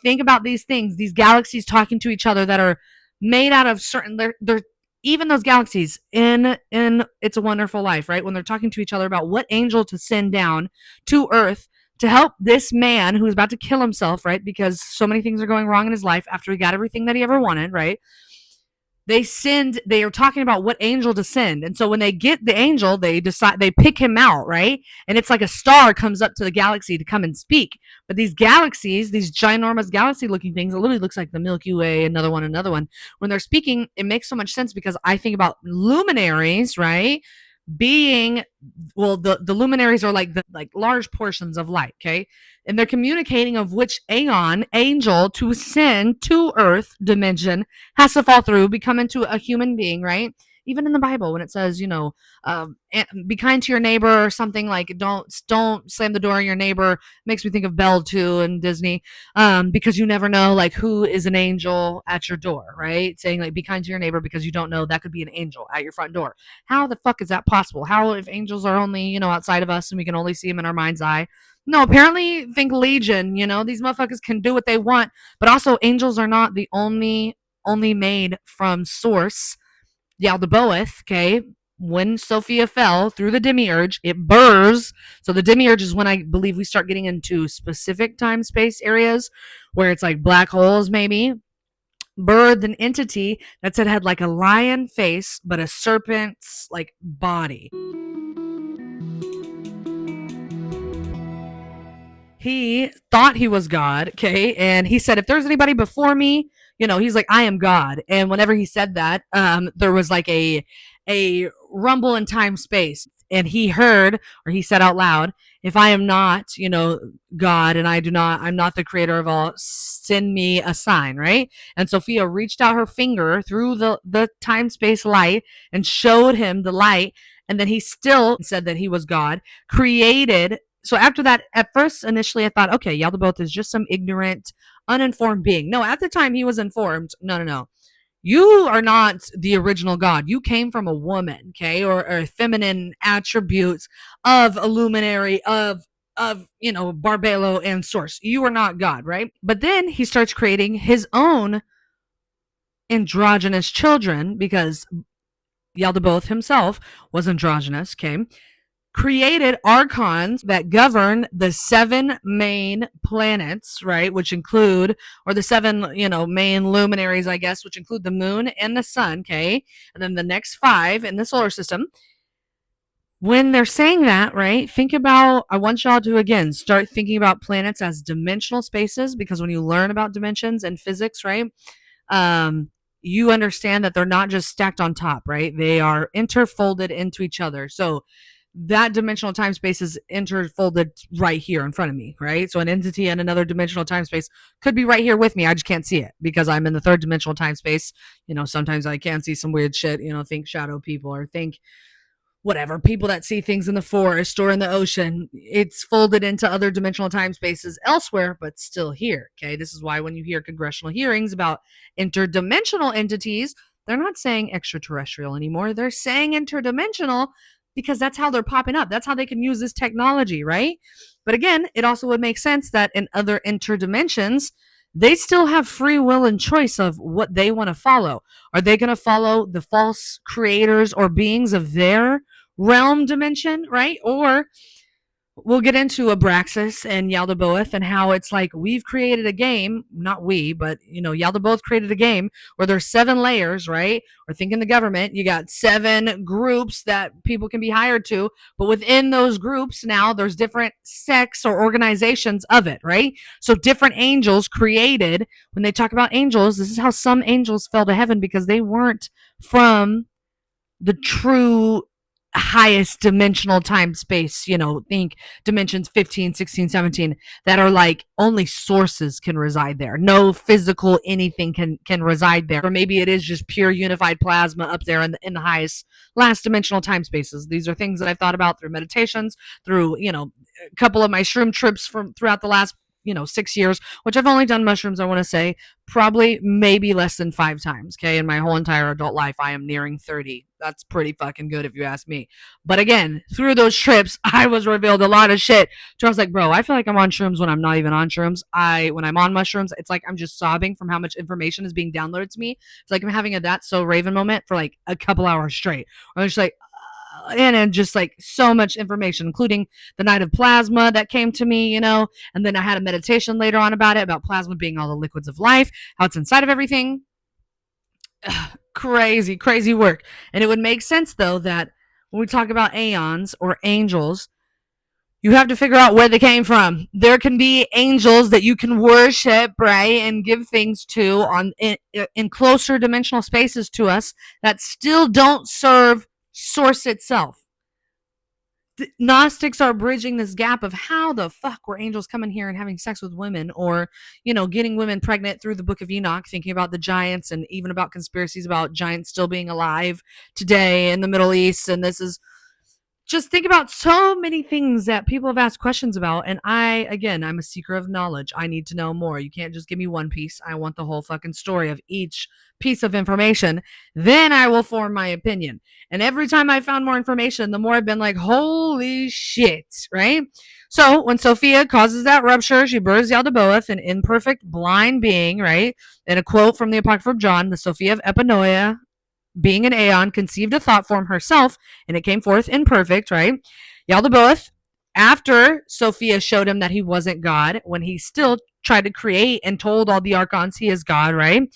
think about these things, these galaxies talking to each other that are made out of certain, they're even those galaxies in It's a Wonderful Life, right? When they're talking to each other about what angel to send down to Earth to help this man who's about to kill himself, right? Because so many things are going wrong in his life after he got everything that he ever wanted, right? They are talking about what angel to send. And so when they get the angel, they pick him out, right? And it's like a star comes up to the galaxy to come and speak. But these galaxies, these ginormous galaxy looking things, it literally looks like the Milky Way, another one. When they're speaking, it makes so much sense because I think about luminaries, right? Being, well, the luminaries are like large portions of light, okay? And they're communicating of which angel to send to Earth dimension has to fall through, become into a human being, right? Even in the Bible, when it says, be kind to your neighbor, or something like don't slam the door on your neighbor, makes me think of Belle too and Disney, because you never know like who is an angel at your door, right? Saying like be kind to your neighbor because you don't know that could be an angel at your front door. How the fuck is that possible? How if angels are only outside of us and we can only see them in our mind's eye? No, apparently think Legion, these motherfuckers can do what they want, but also angels are not the only made from source. Yaldabaoth, okay, when Sophia fell through the Demiurge, it burrs. So the Demiurge is when I believe we start getting into specific time space areas where it's like black holes, maybe. Birthed an entity that said had like a lion face, but a serpent's like body. He thought he was God, okay? And he said, if there's anybody before me, he's like, I am God. And whenever he said that, there was like a rumble in time space. And he heard, or he said out loud, if I am not, God, and I'm not the creator of all, send me a sign, right? And Sophia reached out her finger through the time space light and showed him the light. And then he still said that he was God, created. So after that, at first, initially, I thought, okay, Yaldabaoth is just some ignorant, uninformed being. No, at the time he was informed. No. You are not the original God. You came from a woman, okay, or feminine attributes of a luminary, of Barbelo and Source. You are not God, right? But then he starts creating his own androgynous children because Yaldabaoth himself was androgynous, okay? Created Archons that govern the 7 main planets, right? Which include, or the 7, main luminaries, I guess, which include the moon and the sun, okay? And then the next 5 in the solar system. When they're saying that, right, I want y'all to, again, start thinking about planets as dimensional spaces, because when you learn about dimensions and physics, right, you understand that they're not just stacked on top, right? They are interfolded into each other. So that dimensional time space is interfolded right here in front of me, right? So an entity in another dimensional time space could be right here with me. I just can't see it because I'm in the 3rd dimensional time space. Sometimes I can see some weird shit, think shadow people, or think whatever, people that see things in the forest or in the ocean. It's folded into other dimensional time spaces elsewhere, but still here, okay? This is why when you hear congressional hearings about interdimensional entities, they're not saying extraterrestrial anymore. They're saying interdimensional, because that's how they're popping up. That's how they can use this technology, right? But again, it also would make sense that in other interdimensions, they still have free will and choice of what they want to follow. Are they going to follow the false creators or beings of their realm dimension, right? Or we'll get into Abraxas and Yaldabaoth and how it's like we've created a game, not we, but Yaldabaoth created a game where there's 7 layers, right? Or think in the government, you got 7 groups that people can be hired to, but within those groups now there's different sects or organizations of it, right? So different angels created. When they talk about angels, this is how some angels fell to heaven because they weren't from the true highest dimensional time space, think dimensions 15, 16, 17, that are like only sources can reside there. No physical anything can reside there. Or maybe it is just pure unified plasma up there in the highest last dimensional time spaces. These are things that I've thought about through meditations, through, a couple of my shroom trips from throughout the last 6 years, which I've only done mushrooms, I want to say, probably maybe less than 5 times. Okay. In my whole entire adult life, I am nearing 30. That's pretty fucking good if you ask me. But again, through those trips, I was revealed a lot of shit. So I was like, bro, I feel like I'm on shrooms when I'm not even on shrooms. When I'm on mushrooms, it's like I'm just sobbing from how much information is being downloaded to me. It's like I'm having a That's So Raven moment for like a couple hours straight. I'm just like, and just like so much information, including the night of plasma that came to me, and then I had a meditation later on about it, about plasma being all the liquids of life, how it's inside of everything. Crazy, crazy work. And it would make sense, though, that when we talk about aeons or angels, you have to figure out where they came from. There can be angels that you can worship, right, and give things to in closer dimensional spaces to us that still don't serve source itself. Gnostics are bridging this gap of how the fuck were angels coming here and having sex with women, or getting women pregnant through the Book of Enoch, thinking about the giants and even about conspiracies about giants still being alive today in the Middle East. And this is just think about so many things that people have asked questions about. And I'm a seeker of knowledge. I need to know more. You can't just give me one piece. I want the whole fucking story of each piece of information. Then I will form my opinion. And every time I found more information, the more I've been like, holy shit, right? So when Sophia causes that rupture, she births Yaldabaoth, an imperfect blind being, right? And a quote from the Apocrypha of John, the Sophia of Epinoia, being an aeon, conceived a thought form herself, and it came forth imperfect, right? Yaldabaoth, after Sophia showed him that he wasn't God, when he still tried to create and told all the Archons he is God, right?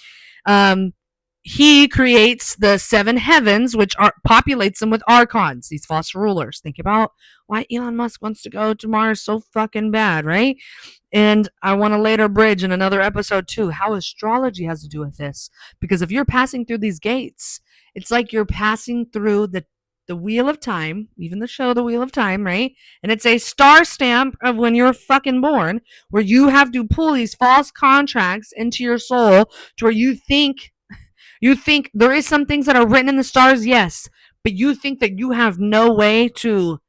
He creates the 7 heavens, which populates them with Archons, these false rulers. Think about why Elon Musk wants to go to Mars so fucking bad, right? And I want to later bridge in another episode too how astrology has to do with this. Because if you're passing through these gates, it's like you're passing through the wheel of time, even the show The Wheel of Time, right? And it's a star stamp of when you're fucking born, where you have to pull these false contracts into your soul to where you think there is some things that are written in the stars, yes, but you think that you have no way to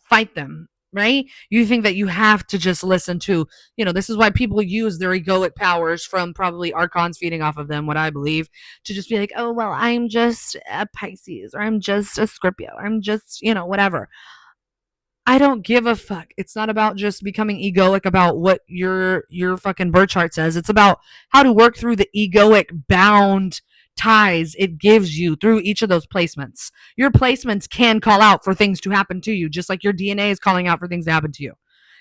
fight them, right? You think that you have to just listen to, this is why people use their egoic powers from probably Archons feeding off of them, what I believe, to just be like, oh, well, I'm just a Pisces, or I'm just a Scorpio, or I'm just, whatever. I don't give a fuck. It's not about just becoming egoic about what your fucking birth chart says. It's about how to work through the egoic bound ties it gives you through each of those placements. Your placements can call out for things to happen to you, just like your DNA is calling out for things to happen to you.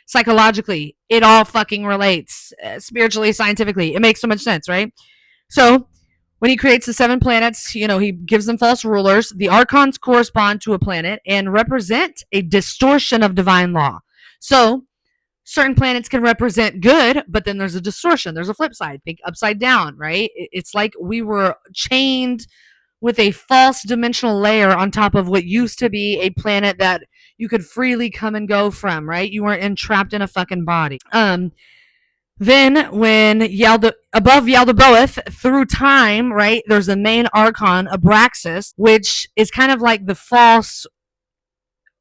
Psychologically, it all fucking relates. Spiritually, scientifically, it makes so much sense, right? So when he creates the 7 planets, he gives them false rulers. The Archons correspond to a planet and represent a distortion of divine law. So certain planets can represent good, but then there's a distortion. There's a flip side. Think upside down, right? It's like we were chained with a false dimensional layer on top of what used to be a planet that you could freely come and go from, right? You weren't entrapped in a fucking body. Then when above Yaldabaoth, through time, right, there's a main Archon, Abraxas, which is kind of like the false.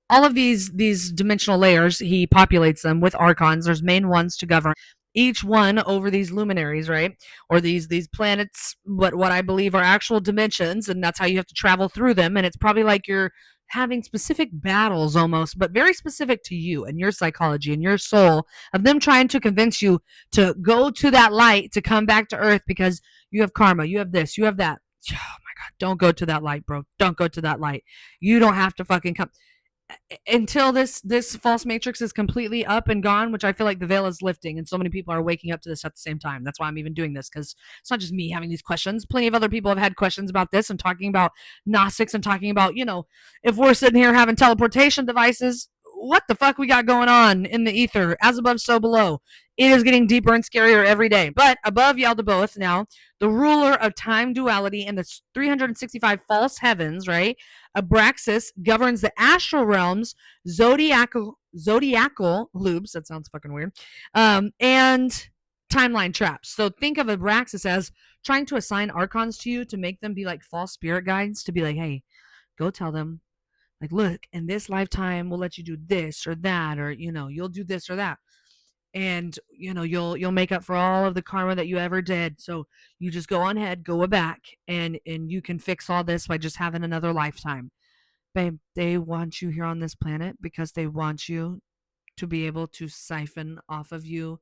All of these dimensional layers, he populates them with Archons. There's main ones to govern each one over these luminaries, right? Or these planets, what I believe are actual dimensions, and that's how you have to travel through them. And it's probably like you're having specific battles almost, but very specific to you and your psychology and your soul, of them trying to convince you to go to that light, to come back to earth because you have karma, you have this, you have that. Oh my God, don't go to that light, bro. Don't go to that light. You don't have to fucking come. until this false matrix is completely up and gone, which I feel like the veil is lifting and so many people are waking up to this at the same time. That's why I'm even doing this, because it's not just me having these questions. Plenty of other people have had questions about this and talking about Gnostics and talking about, if we're sitting here having teleportation devices, what the fuck we got going on in the ether, as above so below. It is getting deeper and scarier every day. But above Yaldabaoth now, the ruler of time duality and the 365 false heavens, right? Abraxas governs the astral realms, zodiacal loops. That sounds fucking weird. And timeline traps. So think of Abraxas as trying to assign archons to you to make them be like false spirit guides, to be like, hey, go tell them, like, look, in this lifetime we'll let you do this or that, or you'll do this or that, and you'll make up for all of the karma that you ever did. So you just go on ahead, go back, and you can fix all this by just having another lifetime. Babe, they want you here on this planet because they want you to be able to siphon off of you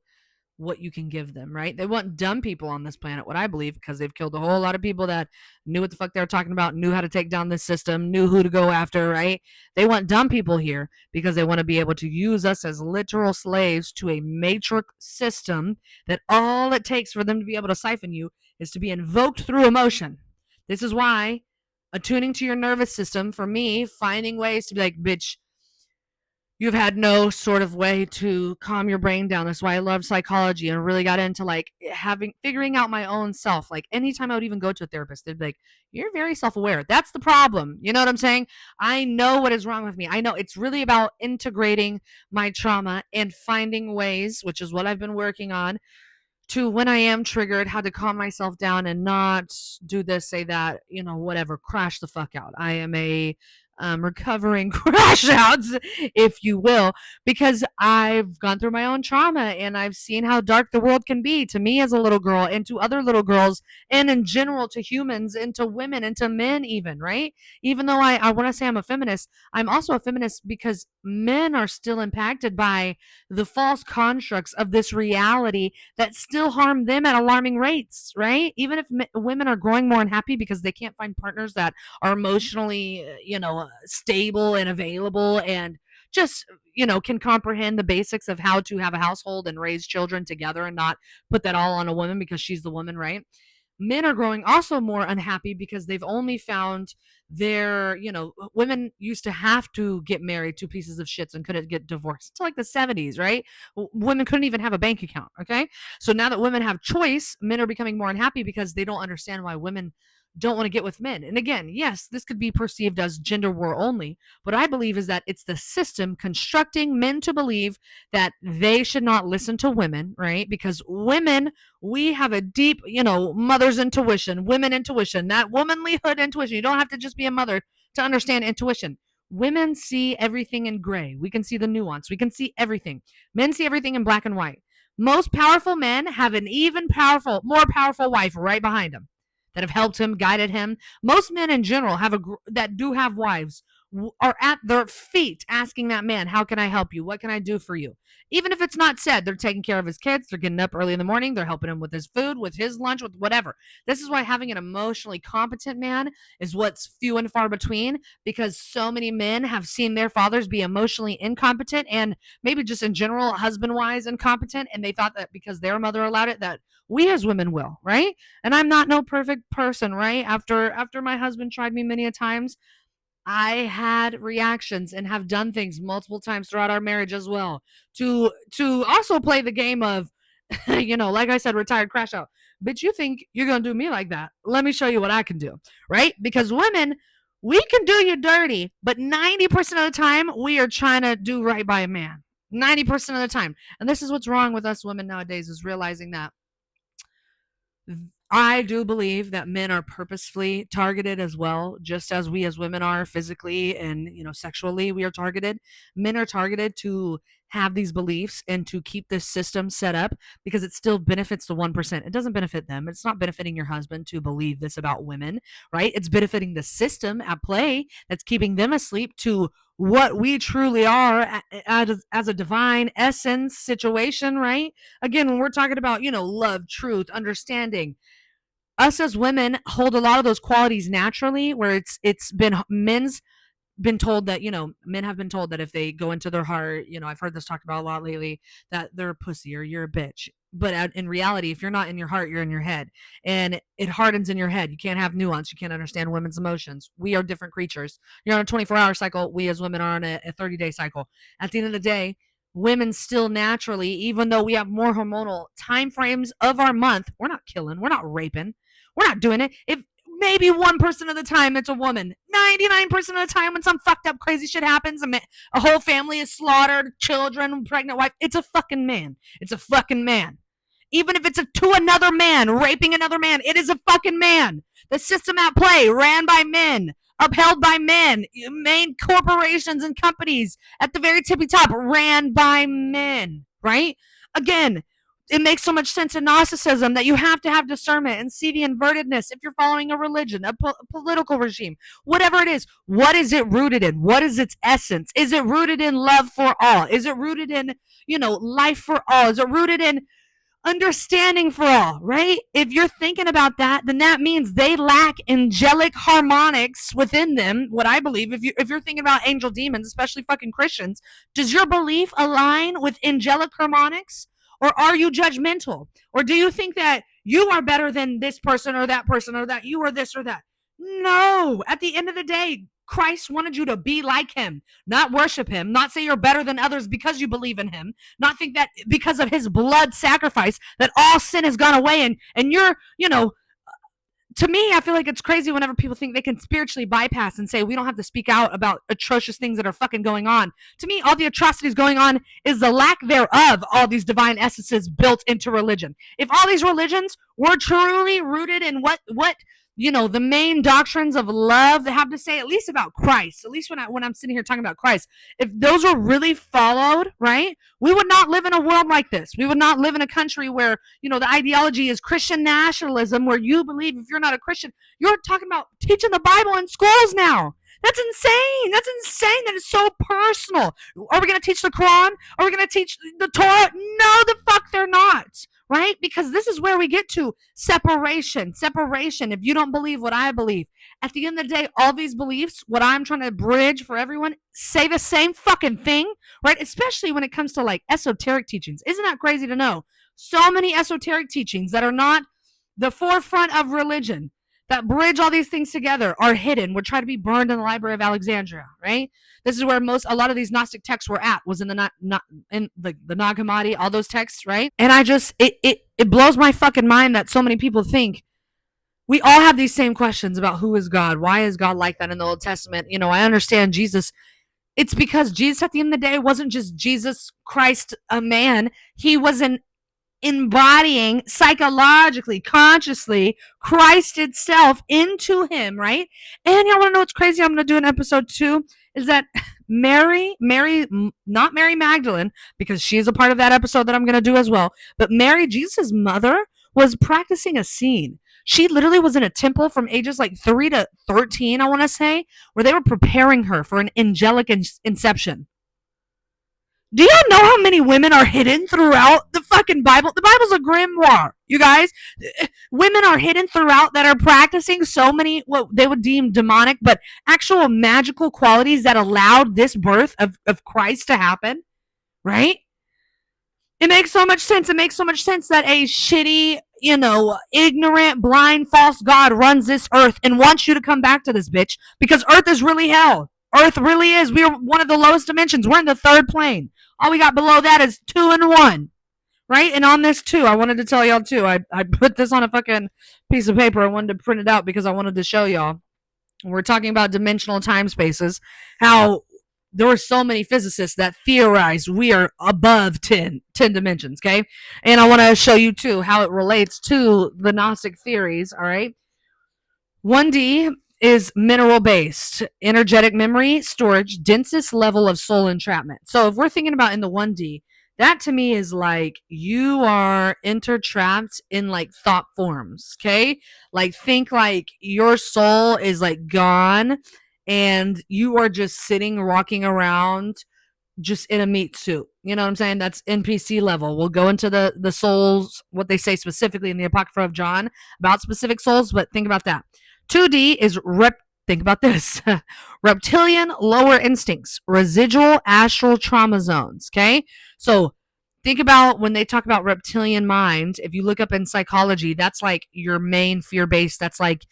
what you can give them, right? They want dumb people on this planet, what I believe, because they've killed a whole lot of people that knew what the fuck they were talking about, knew how to take down this system, knew who to go after, right? They want dumb people here because they want to be able to use us as literal slaves to a matrix system that all it takes for them to be able to siphon you is to be invoked through emotion. This is why attuning to your nervous system, for me, finding ways to be like, bitch, you've had no sort of way to calm your brain down. That's why I love psychology and really got into like figuring out my own self. Like anytime I would even go to a therapist, they'd be like, you're very self-aware. That's the problem. You know what I'm saying? I know what is wrong with me. I know it's really about integrating my trauma and finding ways, which is what I've been working on, to when I am triggered, how to calm myself down and not do this, say that, whatever, crash the fuck out. I am a recovering crash outs, if you will, because I've gone through my own trauma and I've seen how dark the world can be to me as a little girl and to other little girls and in general to humans and to women and to men even, right? Even though I want to say I'm a feminist, I'm also a feminist because men are still impacted by the false constructs of this reality that still harm them at alarming rates, right? Even if women are growing more unhappy because they can't find partners that are emotionally, stable and available and just, can comprehend the basics of how to have a household and raise children together and not put that all on a woman because she's the woman, right? Men are growing also more unhappy because they've only found their, women used to have to get married to pieces of shits and couldn't get divorced until like the 70s, right? Women couldn't even have a bank account, okay? So now that women have choice, men are becoming more unhappy because they don't understand why women don't want to get with men. And again, yes, this could be perceived as gender war only. What I believe is that it's the system constructing men to believe that they should not listen to women, right? Because women, we have a deep, mother's intuition, women intuition, that womanlyhood intuition. You don't have to just be a mother to understand intuition. Women see everything in gray. We can see the nuance. We can see everything. Men see everything in black and white. Most powerful men have an even more powerful wife right behind them that have helped him, guided him. Most men in general that do have wives are at their feet asking that man, how can I help you? What can I do for you? Even if it's not said, they're taking care of his kids. They're getting up early in the morning. They're helping him with his food, with his lunch, with whatever. This is why having an emotionally competent man is what's few and far between, because so many men have seen their fathers be emotionally incompetent and maybe just in general, husband-wise incompetent. And they thought that because their mother allowed it, that we as women will, right? And I'm not no perfect person, right? After my husband tried me many a times, I had reactions and have done things multiple times throughout our marriage as well to also play the game of, like I said, retired crash out. Bitch, you think you're gonna do me like that? Let me show you what I can do, right? Because women, we can do you dirty, but 90% of the time we are trying to do right by a man. 90% of the time. And this is what's wrong with us women nowadays, is realizing that I do believe that men are purposefully targeted as well, just as we as women are physically and, sexually, we are targeted. Men are targeted to have these beliefs and to keep this system set up because it still benefits the 1%. It doesn't benefit them. It's not benefiting your husband to believe this about women, right? It's benefiting the system at play that's keeping them asleep to what we truly are as a divine essence situation, right? Again, when we're talking about, love, truth, understanding, us as women hold a lot of those qualities naturally, where it's been men's been told that, men have been told that if they go into their heart, I've heard this talked about a lot lately, that they're a pussy or you're a bitch. But in reality, if you're not in your heart, you're in your head. And it hardens in your head. You can't have nuance. You can't understand women's emotions. We are different creatures. You're on a 24-hour cycle. We as women are on a 30-day cycle. At the end of the day, women still naturally, even though we have more hormonal time frames of our month, we're not killing, we're not raping, we're not doing it. If maybe 1% of the time it's a woman, 99% of the time when some fucked up crazy shit happens, a whole family is slaughtered, children, pregnant wife, it's a fucking man. It's a fucking man. Even if it's to another man, raping another man, it is a fucking man. The system at play, ran by men, upheld by men, main corporations and companies at the very tippy top, ran by men, right? Again, it makes so much sense in Gnosticism that you have to have discernment and see the invertedness if you're following a religion, a political regime, whatever it is. What is it rooted in? What is its essence? Is it rooted in love for all? Is it rooted in, life for all? Is it rooted in understanding for all, right? If you're thinking about that, then that means they lack angelic harmonics within them. What I believe, if you're thinking about angel demons, especially fucking Christians, does your belief align with angelic harmonics? Or are you judgmental? Or do you think that you are better than this person or that you are this or that? No. At the end of the day, Christ wanted you to be like him, not worship him, not say you're better than others because you believe in him, not think that because of his blood sacrifice that all sin has gone away and you're, to me, I feel like it's crazy whenever people think they can spiritually bypass and say we don't have to speak out about atrocious things that are fucking going on. To me, all the atrocities going on is the lack thereof all these divine essences built into religion. If all these religions were truly rooted in what the main doctrines of love that have to say, at least about Christ, at least when I'm sitting here talking about Christ, if those were really followed, right, we would not live in a world like this. We would not live in a country where, the ideology is Christian nationalism, where you believe if you're not a Christian, you're talking about teaching the Bible in schools now. That's insane. That's insane. That is so personal. Are we going to teach the Quran? Are we going to teach the Torah? No, the fuck they're not. Right? Because this is where we get to separation. If you don't believe what I believe, at the end of the day, all these beliefs, what I'm trying to bridge for everyone, say the same fucking thing, right? Especially when it comes to like esoteric teachings. Isn't that crazy to know? So many esoteric teachings that are not the forefront of religion, that bridge all these things together, are hidden, would try to be burned in the Library of Alexandria, right? This is where a lot of these Gnostic texts were at, was in the Nag Hammadi, all those texts, right? And it blows my fucking mind that so many people think we all have these same questions about who is God, why is God like that in the Old Testament? I understand Jesus. It's because Jesus at the end of the day wasn't just Jesus Christ, a man. He was an embodying psychologically, consciously, Christ itself into him, right? And y'all want to know what's crazy? I'm going to do an episode 2, is that Mary, not Mary Magdalene, because she's a part of that episode that I'm going to do as well, but Mary, Jesus' mother, was practicing a scene. She literally was in a temple from ages like 3 to 13, I want to say, where they were preparing her for an angelic inception. Do you know how many women are hidden throughout the fucking Bible? The Bible's a grimoire, you guys. Women are hidden throughout that are practicing so many, what they would deem demonic, but actual magical qualities that allowed this birth of Christ to happen, right? It makes so much sense. It makes so much sense that a shitty, ignorant, blind, false God runs this earth and wants you to come back to this bitch, because earth is really hell. Earth really is. We are one of the lowest dimensions. We're in the 3rd plane. All we got below that is 2 and 1, right? And on this too, I wanted to tell y'all too, I put this on a fucking piece of paper. I wanted to print it out because I wanted to show y'all. We're talking about dimensional time spaces, how there were so many physicists that theorized we are above 10 dimensions, okay? And I want to show you too how it relates to the Gnostic theories, all right? 1D is mineral based, energetic memory storage, densest level of soul entrapment. So if we're thinking about in the 1D, that to me is like you are entrapped in like thought forms, okay? Like think like your soul is like gone and you are just sitting, walking around just in a meat suit. You know what I'm saying? That's NPC level. We'll go into the souls, what they say specifically in the Apocrypha of John about specific souls, but think about that. 2D is Think about this. Reptilian lower instincts, residual astral trauma zones. Okay. So think about when they talk about reptilian mind, if you look up in psychology, that's like your main fear base. That's like,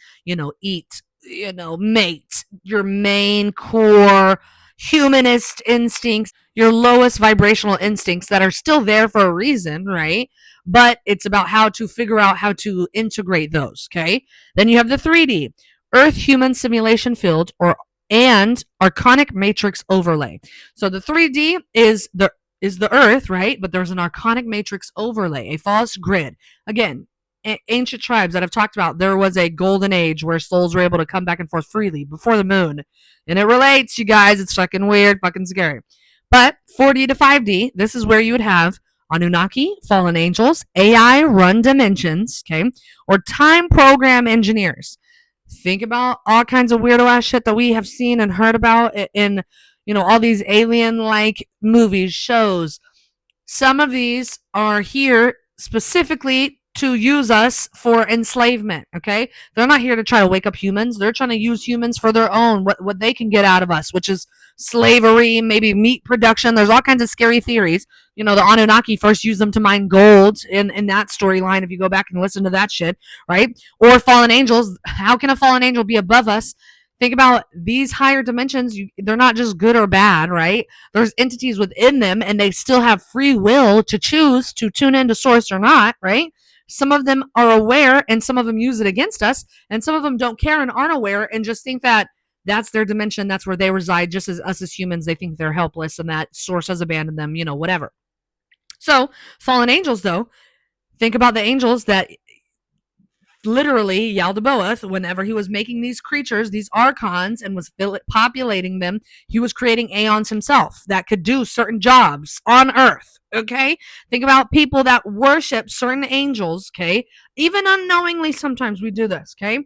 eat, mate, your main core humanist instincts, your lowest vibrational instincts that are still there for a reason, right? But it's about how to figure out how to integrate those. Okay. Then you have the 3D Earth Human Simulation Field, or and Archonic Matrix Overlay. So the 3D is the Earth, right? But there's an Archonic Matrix Overlay, a false grid. Again, ancient tribes that I've talked about, there was a golden age where souls were able to come back and forth freely before the moon. And it relates, you guys. It's fucking weird, fucking scary. But 4D to 5D, this is where you would have Anunnaki, fallen angels, AI run dimensions, okay, or time program engineers. Think about all kinds of weirdo ass shit that we have seen and heard about in, all these alien like movies, shows. Some of these are here specifically to use us for enslavement. Okay, they're not here to try to wake up humans. They're trying to use humans for their own, what they can get out of us, which is slavery, maybe meat production. There's all kinds of scary theories. The Anunnaki first used them to mine gold in that storyline, if you go back and listen to that shit, right? Or fallen angels. How can a fallen angel be above us? Think about these higher dimensions. They're not just good or bad, right? There's entities within them, and they still have free will to choose to tune into source or not, right? Some of them are aware, and some of them use it against us, and some of them don't care and aren't aware and just think that that's their dimension, that's where they reside, just as us as humans, they think they're helpless and that source has abandoned them, whatever. So, fallen angels, though, think about the angels that literally Yaldabaoth, whenever he was making these creatures, these archons, and was populating them, he was creating aeons himself that could do certain jobs on Earth. Okay, think about people that worship certain angels. Okay, even unknowingly, sometimes we do this. Okay,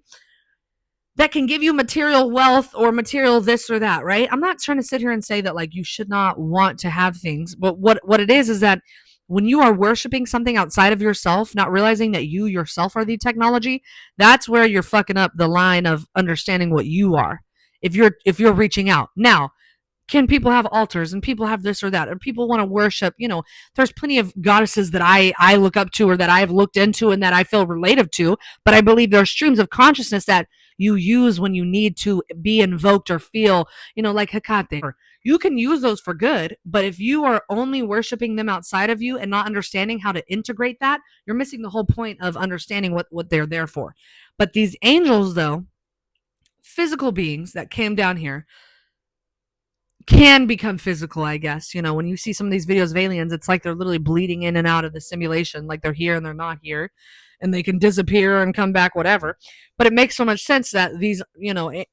that can give you material wealth or material this or that. Right? I'm not trying to sit here and say that like you should not want to have things, but what it is that when you are worshiping something outside of yourself, not realizing that you yourself are the technology, that's where you're fucking up the line of understanding what you are. If you're reaching out. Now, can people have altars and people have this or that, or people want to worship, there's plenty of goddesses that I look up to or that I've looked into and that I feel related to, but I believe there are streams of consciousness that you use when you need to be invoked or feel, like Hecate. You can use those for good, but if you are only worshiping them outside of you and not understanding how to integrate that, you're missing the whole point of understanding what they're there for. But these angels, though, physical beings that came down here, can become physical, I guess. When you see some of these videos of aliens, it's like they're literally bleeding in and out of the simulation, like they're here and they're not here, and they can disappear and come back, whatever. But it makes so much sense that these,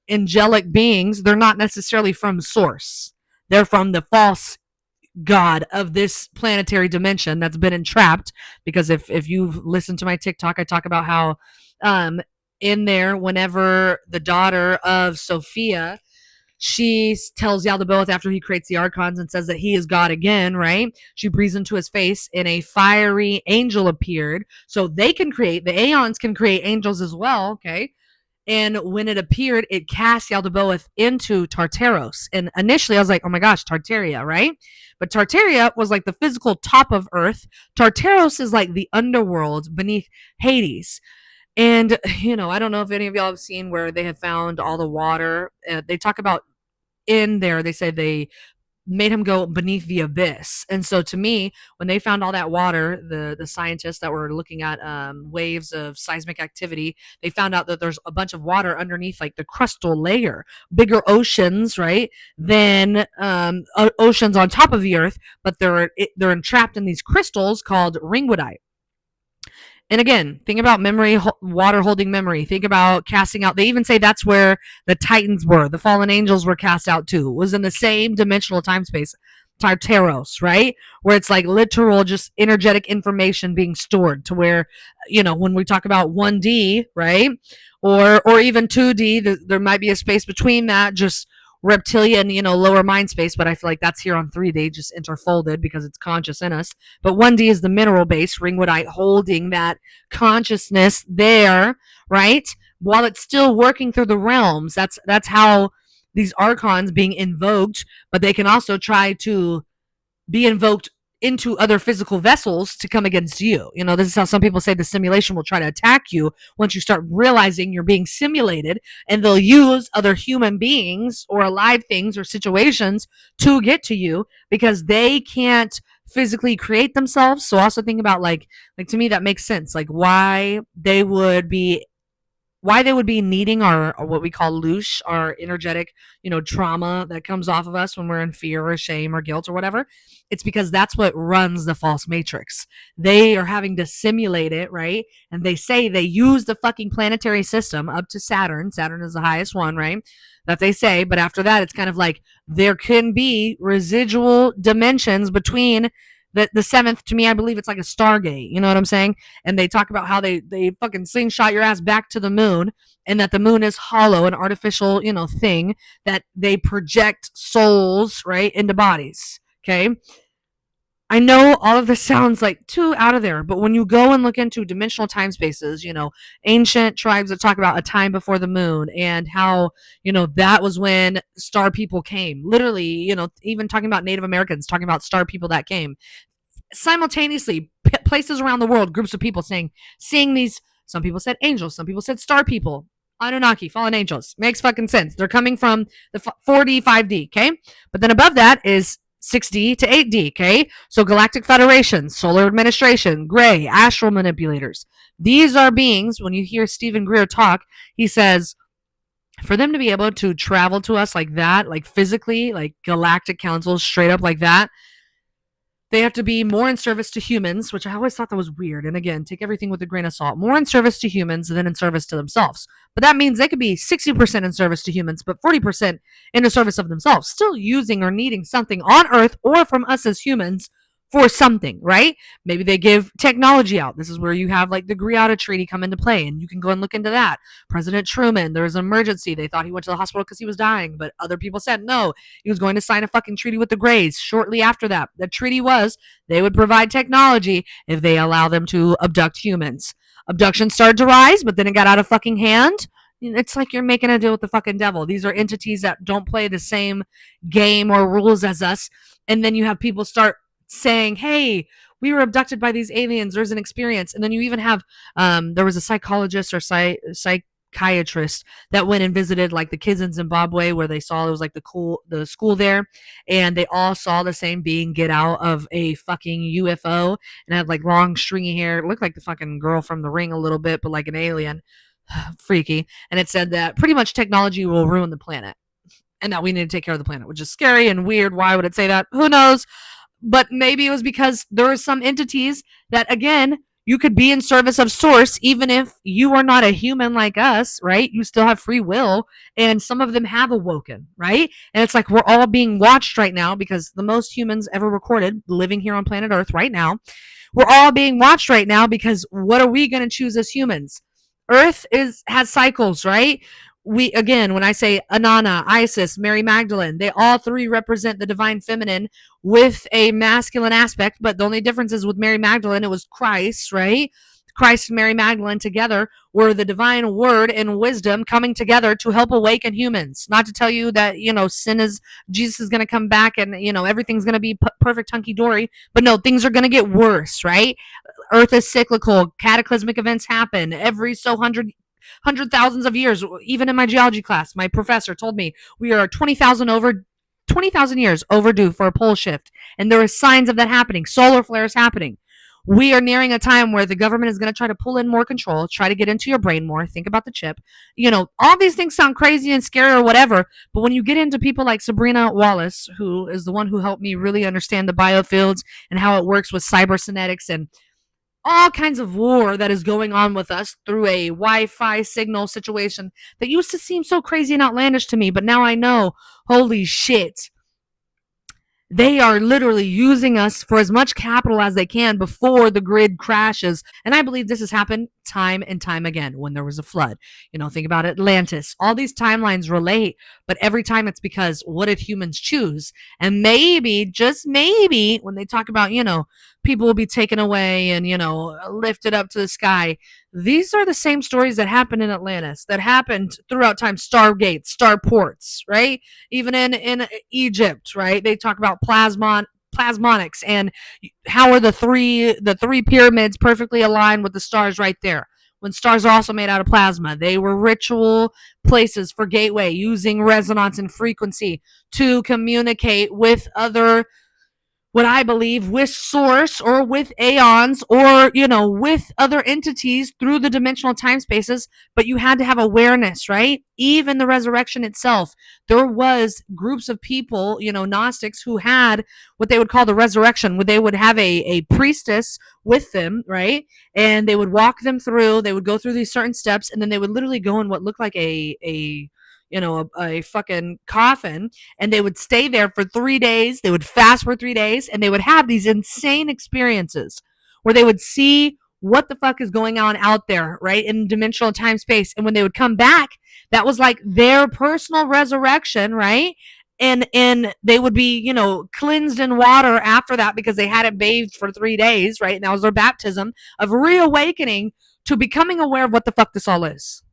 angelic beings, they're not necessarily from source. They're from the false god of this planetary dimension that's been entrapped. Because if you've listened to my TikTok, I talk about how in there, whenever the daughter of Sophia, she tells Yaldabaoth after he creates the Archons and says that he is God again, right? She breathes into his face and a fiery angel appeared. So the Aeons can create angels as well, okay? And when it appeared, it cast Yaldabaoth into Tartaros. And initially I was like, oh my gosh, Tartaria, right? But Tartaria was like the physical top of Earth. Tartaros is like the underworld beneath Hades. And, I don't know if any of y'all have seen where they have found all the water. They talk about in there, they say they made him go beneath the abyss. And so to me, when they found all that water, the scientists that were looking at waves of seismic activity, they found out that there's a bunch of water underneath like the crustal layer, bigger oceans, right, than oceans on top of the earth, but they're entrapped in these crystals called ringwoodite. And again, think about memory, water holding memory. Think about casting out. They even say that's where the Titans were. The fallen angels were cast out too. It was in the same dimensional time space. Tartaros, right? Where it's like literal just energetic information being stored to where, when we talk about 1D, right? Or even 2D, there might be a space between that, just reptilian, lower mind space, but I feel like that's here on 3D, just interfolded because it's conscious in us. But 1D is the mineral base, ringwoodite, holding that consciousness there, right? while it's still working through the realms. That's how these archons being invoked, but they can also try to be invoked into other physical vessels to come against you. You know, this is how some people say the simulation will try to attack you once you start realizing you're being simulated, and they'll use other human beings or alive things or situations to get to you because they can't physically create themselves. So also think about like to me that makes sense. Like why they would be needing our what we call loosh, our energetic, trauma that comes off of us when we're in fear or shame or guilt or whatever. It's because that's what runs the false matrix. They are having to simulate it, right? And they say they use the fucking planetary system up to Saturn. Saturn is the highest one, right? That they say, but after that, it's kind of like there can be residual dimensions between the seventh. To me, I believe it's like a Stargate. You know what I'm saying? And they talk about how they fucking slingshot your ass back to the moon, and that the moon is hollow, an artificial, thing that they project souls, right, into bodies. Okay. I know all of this sounds like too out of there, but when you go and look into dimensional time spaces, ancient tribes that talk about a time before the moon and how, that was when star people came. Literally, even talking about Native Americans, talking about star people that came simultaneously, places around the world, groups of people seeing these. Some people said angels, some people said star people, Anunnaki, fallen angels. Makes fucking sense. They're coming from the 4D, 5D, okay? But then above that is 6D to 8D, okay? So Galactic Federation, Solar Administration, Gray, Astral Manipulators. These are beings, when you hear Stephen Greer talk, he says, for them to be able to travel to us like that, like physically, like galactic councils, straight up like that, they have to be more in service to humans, which I always thought that was weird. And again, take everything with a grain of salt. More in service to humans than in service to themselves. But that means they could be 60% in service to humans, but 40% in the service of themselves, still using or needing something on Earth or from us as humans for something, right? Maybe they give technology out. This is where you have like the Greada Treaty come into play, and you can go and look into that. President Truman, there was an emergency. They thought he went to the hospital because he was dying, but other people said no, he was going to sign a fucking treaty with the Greys. Shortly after that, the treaty was they would provide technology if they allow them to abduct humans. Abduction started to rise, but then it got out of fucking hand. It's like you're making a deal with the fucking devil. These are entities that don't play the same game or rules as us. And then you have people start saying, hey, we were abducted by these aliens, there's an experience. And then you even have there was a psychologist or psychiatrist that went and visited like the kids in Zimbabwe, where they saw it was like the school there, and they all saw the same being get out of a fucking UFO and had like long stringy hair. It looked like the fucking girl from The Ring a little bit, but like an alien. Freaky. And it said that pretty much technology will ruin the planet and that we need to take care of the planet, which is scary and weird. Why would it say that? Who knows? But maybe it was because there are some entities that, again, you could be in service of source even if you are not a human like us, right? You still have free will, and some of them have awoken, right? And it's like we're all being watched right now because the most humans ever recorded living here on planet Earth right now, we're all being watched right now because what are we going to choose as humans? Earth has cycles, right? We, again, when I say Inanna, Isis, Mary Magdalene, they all three represent the divine feminine with a masculine aspect, but the only difference is with Mary Magdalene, it was Christ, right? Christ and Mary Magdalene together were the divine word and wisdom coming together to help awaken humans. Not to tell you that, Jesus is going to come back and, everything's going to be perfect hunky-dory, but no, things are going to get worse, right? Earth is cyclical. Cataclysmic events happen every so hundred thousands of years. Even in my geology class, my professor told me we are 20,000 years overdue for a pole shift, and there are signs of that happening. Solar flares happening. We are nearing a time where the government is going to try to pull in more control, try to get into your brain more. Think about the chip. All these things sound crazy and scary or whatever, but when you get into people like Sabrina Wallace, who is the one who helped me really understand the biofields and how it works with cybersynetics and all kinds of war that is going on with us through a Wi-Fi signal situation that used to seem so crazy and outlandish to me, but now I know, holy shit, they are literally using us for as much capital as they can before the grid crashes. And I believe this has happened time and time again when there was a flood. Think about Atlantis. All these timelines relate, but every time it's because what did humans choose? And maybe, just maybe, when they talk about, people will be taken away and, lifted up to the sky. These are the same stories that happened in Atlantis, that happened throughout time. Stargates, starports, right? Even in Egypt, right? They talk about plasmonics, and how are the three pyramids perfectly aligned with the stars right there, when stars are also made out of plasma. They were ritual places for gateway, using resonance and frequency to communicate with other, what I believe, with source or with aeons, or, with other entities through the dimensional time spaces. But you had to have awareness, right? Even the resurrection itself, there was groups of people, Gnostics, who had what they would call the resurrection, where they would have a priestess with them, right? And they would walk them through, they would go through these certain steps, and then they would literally go in what looked like a fucking coffin, and they would stay there for 3 days. They would fast for 3 days, and they would have these insane experiences where they would see what the fuck is going on out there, right, in dimensional time space. And when they would come back, that was like their personal resurrection, right? And they would be, cleansed in water after that, because they hadn't bathed for 3 days, right? And that was their baptism of reawakening to becoming aware of what the fuck this all is,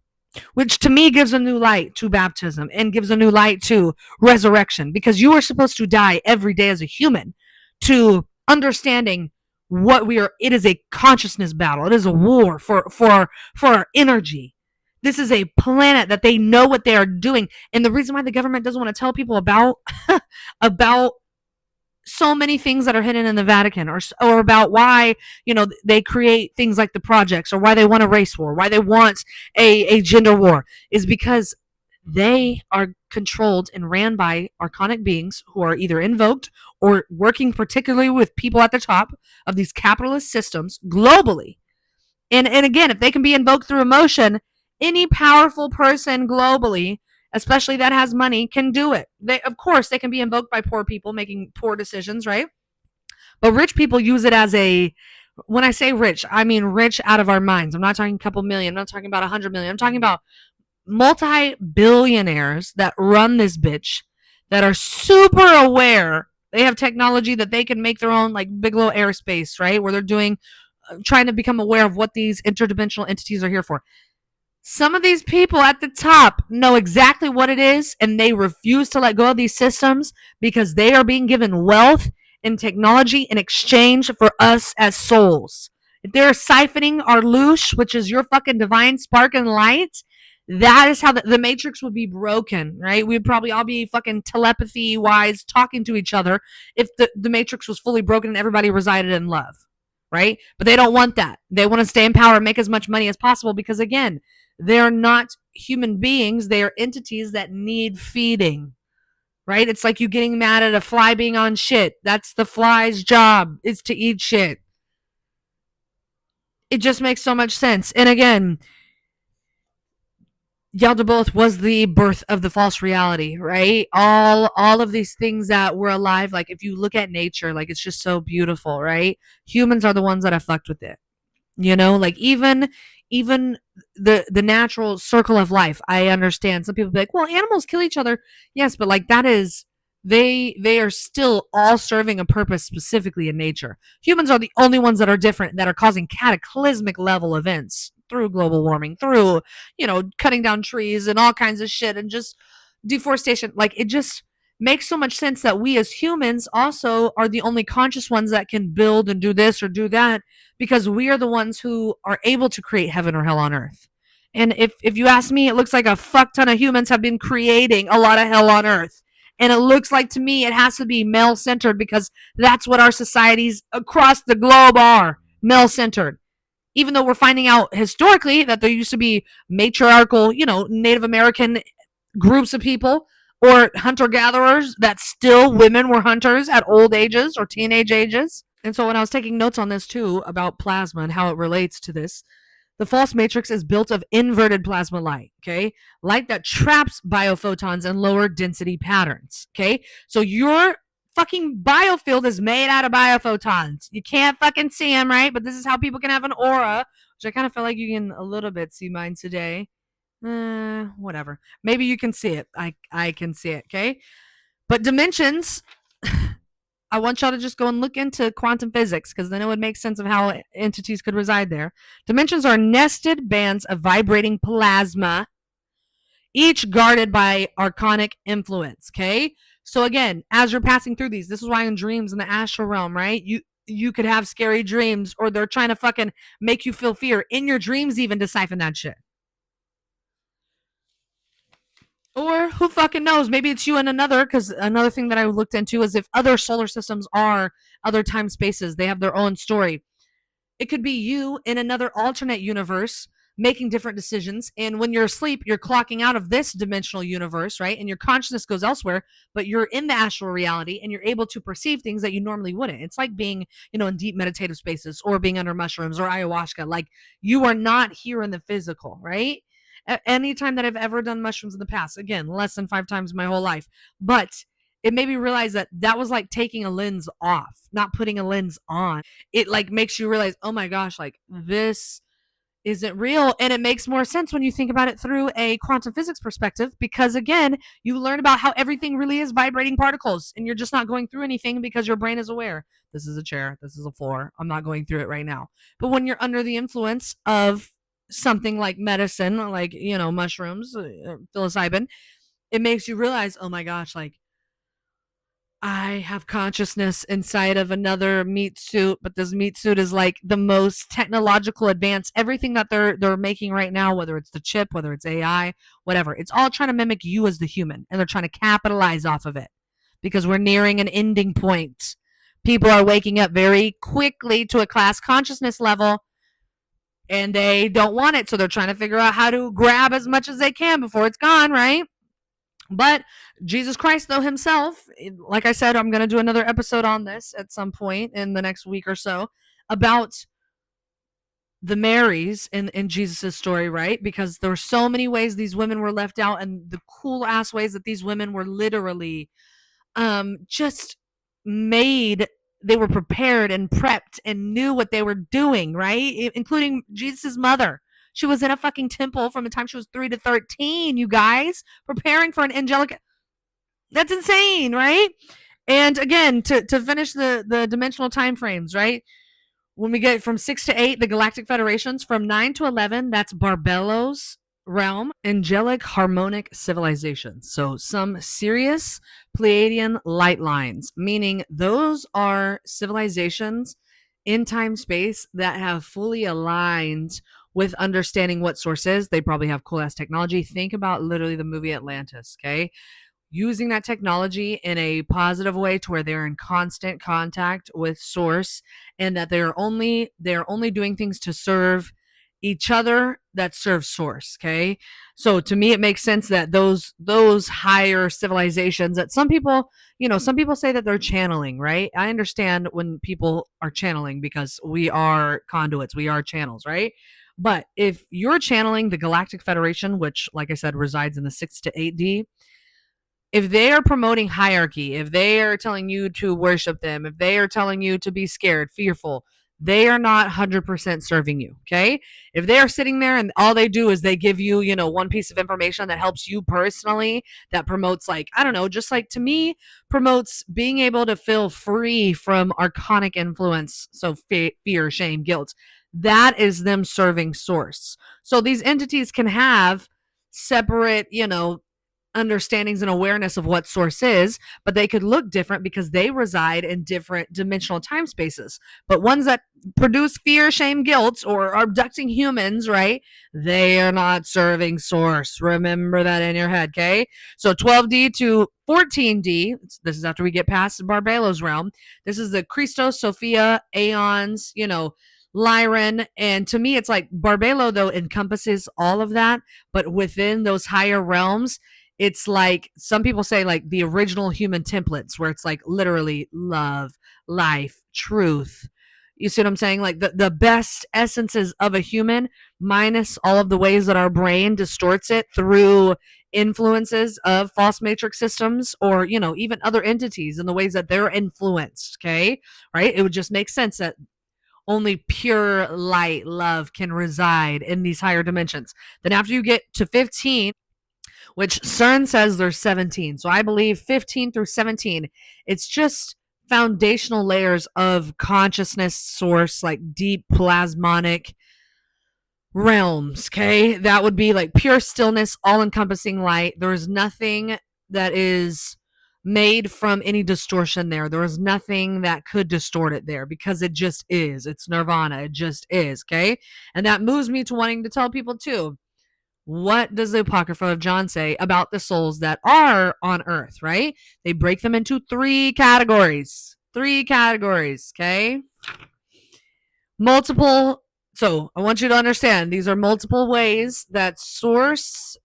which to me gives a new light to baptism and gives a new light to resurrection, because you are supposed to die every day as a human, to understanding what we are. It is a consciousness battle. It is a war for our energy. This is a planet that they know what they are doing. And the reason why the government doesn't want to tell people about about so many things that are hidden in the Vatican, or about why, they create things like the projects, or why they want a race war, why they want a gender war, is because they are controlled and ran by archonic beings who are either invoked or working particularly with people at the top of these capitalist systems globally. And again, if they can be invoked through emotion, any powerful person globally, especially that has money, can do it. Of course, they can be invoked by poor people making poor decisions, right? But rich people use it as a, when I say rich, I mean rich out of our minds. I'm not talking a couple million. I'm not talking about 100 million. I'm talking about multi-billionaires that run this bitch, that are super aware. They have technology that they can make their own, like Bigelow Aerospace, right? Where they're doing, trying to become aware of what these interdimensional entities are here for. Some of these people at the top know exactly what it is, and they refuse to let go of these systems because they are being given wealth and technology in exchange for us as souls. If they're siphoning our loosh, which is your fucking divine spark and light, that is how the matrix would be broken, right? We'd probably all be fucking telepathy wise talking to each other if the matrix was fully broken and everybody resided in love, right? But they don't want that. They want to stay in power and make as much money as possible, because again, they're not human beings. They are entities that need feeding, right? It's like you getting mad at a fly being on shit. That's the fly's job, is to eat shit. It just makes so much sense. And again, Yaldabaoth was the birth of the false reality, right? All of these things that were alive, like if you look at nature, like it's just so beautiful, right? Humans are the ones that have fucked with it. Like even the natural circle of life. I understand some people be like, well, animals kill each other. Yes, but like that is, they are still all serving a purpose specifically in nature. Humans are the only ones that are different, that are causing cataclysmic level events through global warming, through, cutting down trees and all kinds of shit, and just deforestation. Like it just makes so much sense that we as humans also are the only conscious ones that can build and do this or do that, because we are the ones who are able to create heaven or hell on earth. And if you ask me, it looks like a fuck ton of humans have been creating a lot of hell on earth. And it looks like to me it has to be male centered, because that's what our societies across the globe are, male centered. Even though we're finding out historically that there used to be matriarchal, Native American groups of people, or hunter gatherers, that still women were hunters at old ages or teenage ages. And so when I was taking notes on this too, about plasma and how it relates to this, the false matrix is built of inverted plasma light, okay? Light that traps biophotons in lower density patterns, okay? So your fucking biofield is made out of biophotons. You can't fucking see them, right? But this is how people can have an aura, which I kind of feel like you can a little bit see mine today. Whatever. Maybe you can see it. I can see it, okay? But dimensions I want y'all to just go and look into quantum physics, because then it would make sense of how entities could reside there. Dimensions are nested bands of vibrating plasma, each guarded by archonic influence. Okay. So again, as you're passing through these, this is why in dreams in the astral realm, right? You could have scary dreams, or they're trying to fucking make you feel fear in your dreams, even to siphon that shit. Or who fucking knows? Maybe it's you and another, because another thing that I looked into is if other solar systems are other time spaces, they have their own story. It could be you in another alternate universe making different decisions. And when you're asleep, you're clocking out of this dimensional universe, right? And your consciousness goes elsewhere, but you're in the astral reality and you're able to perceive things that you normally wouldn't. It's like being, in deep meditative spaces, or being under mushrooms or ayahuasca. Like, you are not here in the physical, right? Anytime that I've ever done mushrooms in the past, again, less than 5 times in my whole life, but it made me realize that that was like taking a lens off, not putting a lens on. It like makes you realize, oh my gosh, like this isn't real. And it makes more sense when you think about it through a quantum physics perspective, because again, you learn about how everything really is vibrating particles, and you're just not going through anything because your brain is aware. This is a chair, this is a floor, I'm not going through it right now. But when you're under the influence of something like medicine, like, mushrooms, psilocybin, it makes you realize, oh my gosh, like, I have consciousness inside of another meat suit, but this meat suit is like the most technological advanced. Everything that they're making right now, whether it's the chip, whether it's AI, whatever, it's all trying to mimic you as the human, and they're trying to capitalize off of it because we're nearing an ending point. People are waking up very quickly to a class consciousness level, and they don't want it, so they're trying to figure out how to grab as much as they can before it's gone, right? But Jesus Christ, though, himself, like I said, I'm going to do another episode on this at some point in the next week or so about the Marys in Jesus' story, right? Because there were so many ways these women were left out, and the cool ass ways that these women were literally just made, they were prepared and prepped and knew what they were doing, right? Including Jesus' mother. She was in a fucking temple from the time she was 3 to 13, you guys, preparing for an angelic. That's insane, right? And again, to finish the dimensional time frames, right? When we get from 6 to 8, the Galactic Federations, from 9 to 11, that's Barbello's realm, angelic harmonic civilizations. So some serious Pleiadian light lines, meaning those are civilizations in time space that have fully aligned with understanding what source is. They probably have cool ass technology. Think about literally the movie Atlantis, okay? Using that technology in a positive way to where they're in constant contact with source, and that they're only doing things to serve each other that serve source. Okay. So to me, it makes sense that those higher civilizations, that some people, some people say that they're channeling, right? I understand when people are channeling, because we are conduits, we are channels, right? But if you're channeling the Galactic Federation, which, like I said, resides in the 6 to 8D, if they are promoting hierarchy, if they are telling you to worship them, if they are telling you to be scared, fearful, they are not 100% serving you, okay? If they are sitting there and all they do is they give you, one piece of information that helps you personally, that promotes, like, I don't know, just like to me, promotes being able to feel free from archonic influence, so fear, shame, guilt, that is them serving source. So these entities can have separate, understandings and awareness of what source is, but they could look different because they reside in different dimensional time spaces. But ones that produce fear, shame, guilt, or are abducting humans, right? They are not serving source. Remember that in your head, okay? So 12D to 14D, this is after we get past Barbello's realm. This is the Christos, Sophia, Aeons, Lyran. And to me, it's like Barbello, though, encompasses all of that, but within those higher realms, it's like some people say, like the original human templates, where it's like literally love, life, truth. You see what I'm saying? Like the best essences of a human, minus all of the ways that our brain distorts it through influences of false matrix systems, or, even other entities and the ways that they're influenced. Okay. Right. It would just make sense that only pure light, love can reside in these higher dimensions. Then after you get to 15, which CERN says there's 17. So I believe 15 through 17, it's just foundational layers of consciousness source, like deep plasmonic realms. Okay, that would be like pure stillness, all encompassing light. There's nothing that is made from any distortion there. There is nothing that could distort it there, because it just is. It's nirvana. It just is. Okay, and that moves me to wanting to tell people too, what does the Apocrypha of John say about the souls that are on earth, right? They break them into three categories. Three categories, okay? Multiple. So I want you to understand, these are multiple ways that source,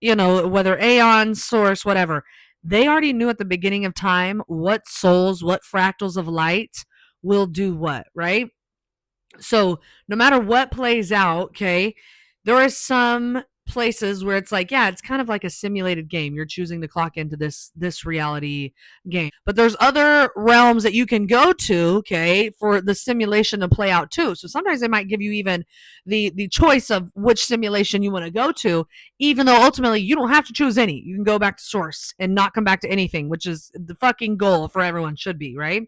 whether aeon, source, whatever, they already knew at the beginning of time what souls, what fractals of light will do what, right? So no matter what plays out, okay, there are some places where it's like, yeah, it's kind of like a simulated game. You're choosing to clock into this reality game. But there's other realms that you can go to, okay, for the simulation to play out too. So sometimes they might give you even the choice of which simulation you want to go to, even though ultimately you don't have to choose any. You can go back to source and not come back to anything, which is the fucking goal for everyone, should be, right?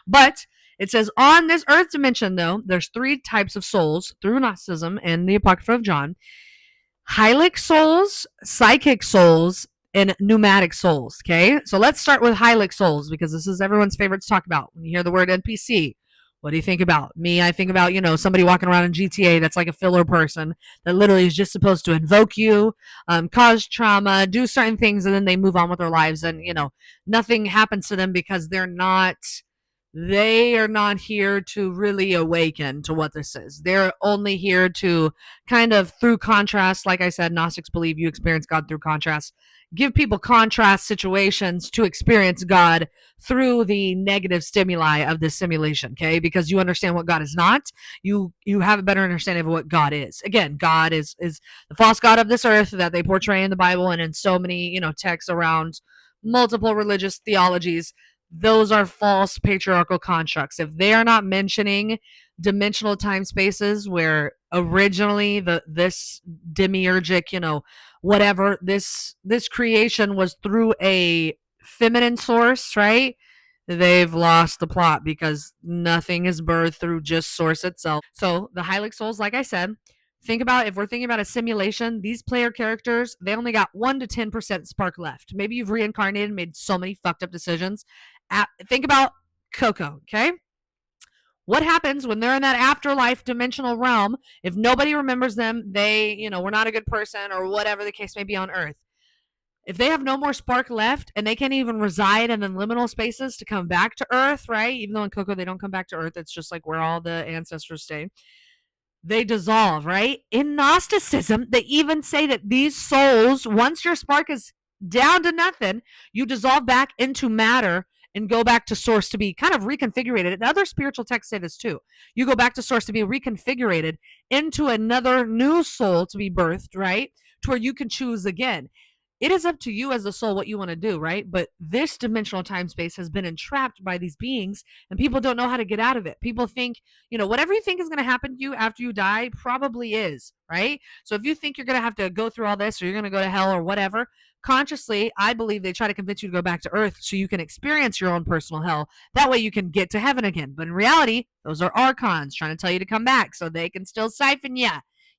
But it says on this earth dimension, though, there's three types of souls through Gnosticism and the Apocrypha of John: Hylic souls, psychic souls, and pneumatic souls. Okay, so let's start with Hylic souls, because this is everyone's favorite to talk about. When you hear the word NPC, what do you think about? Me, I think about, somebody walking around in GTA that's like a filler person that literally is just supposed to invoke you, cause trauma, do certain things, and then they move on with their lives, and nothing happens to them because they are not here to really awaken to what this is. They're only here to kind of, through contrast, like I said, Gnostics believe you experience God through contrast, give people contrast situations to experience God through the negative stimuli of this simulation, okay? Because you understand what God is not. You have a better understanding of what God is. Again, God is the false God of this earth that they portray in the Bible and in so many, texts around multiple religious theologies. Those are false patriarchal constructs. If they are not mentioning dimensional time spaces where originally this demiurgic, whatever, this creation was through a feminine source, right? They've lost the plot, because nothing is birthed through just source itself. So the Hylic souls, like I said, if we're thinking about a simulation, these player characters, they only got 1 to 10% spark left. Maybe you've reincarnated and made so many fucked up decisions. Think about Coco, okay? What happens when they're in that afterlife dimensional realm? If nobody remembers them, they, were not a good person, or whatever the case may be on Earth. If they have no more spark left and they can't even reside in the liminal spaces to come back to Earth, right? Even though in Coco they don't come back to Earth, it's just like where all the ancestors stay. They dissolve, right? In Gnosticism, they even say that these souls, once your spark is down to nothing, you dissolve back into matter and go back to source to be kind of reconfigured. And other spiritual texts say this too. You go back to source to be reconfigured into another new soul to be birthed, right? To where you can choose again. It is up to you as a soul what you want to do, right? But this dimensional time space has been entrapped by these beings, and people don't know how to get out of it. People think, whatever you think is going to happen to you after you die probably is, right? So if you think you're going to have to go through all this, or you're going to go to hell or whatever, consciously, I believe they try to convince you to go back to Earth so you can experience your own personal hell. That way you can get to heaven again. But in reality, those are Archons trying to tell you to come back so they can still siphon you.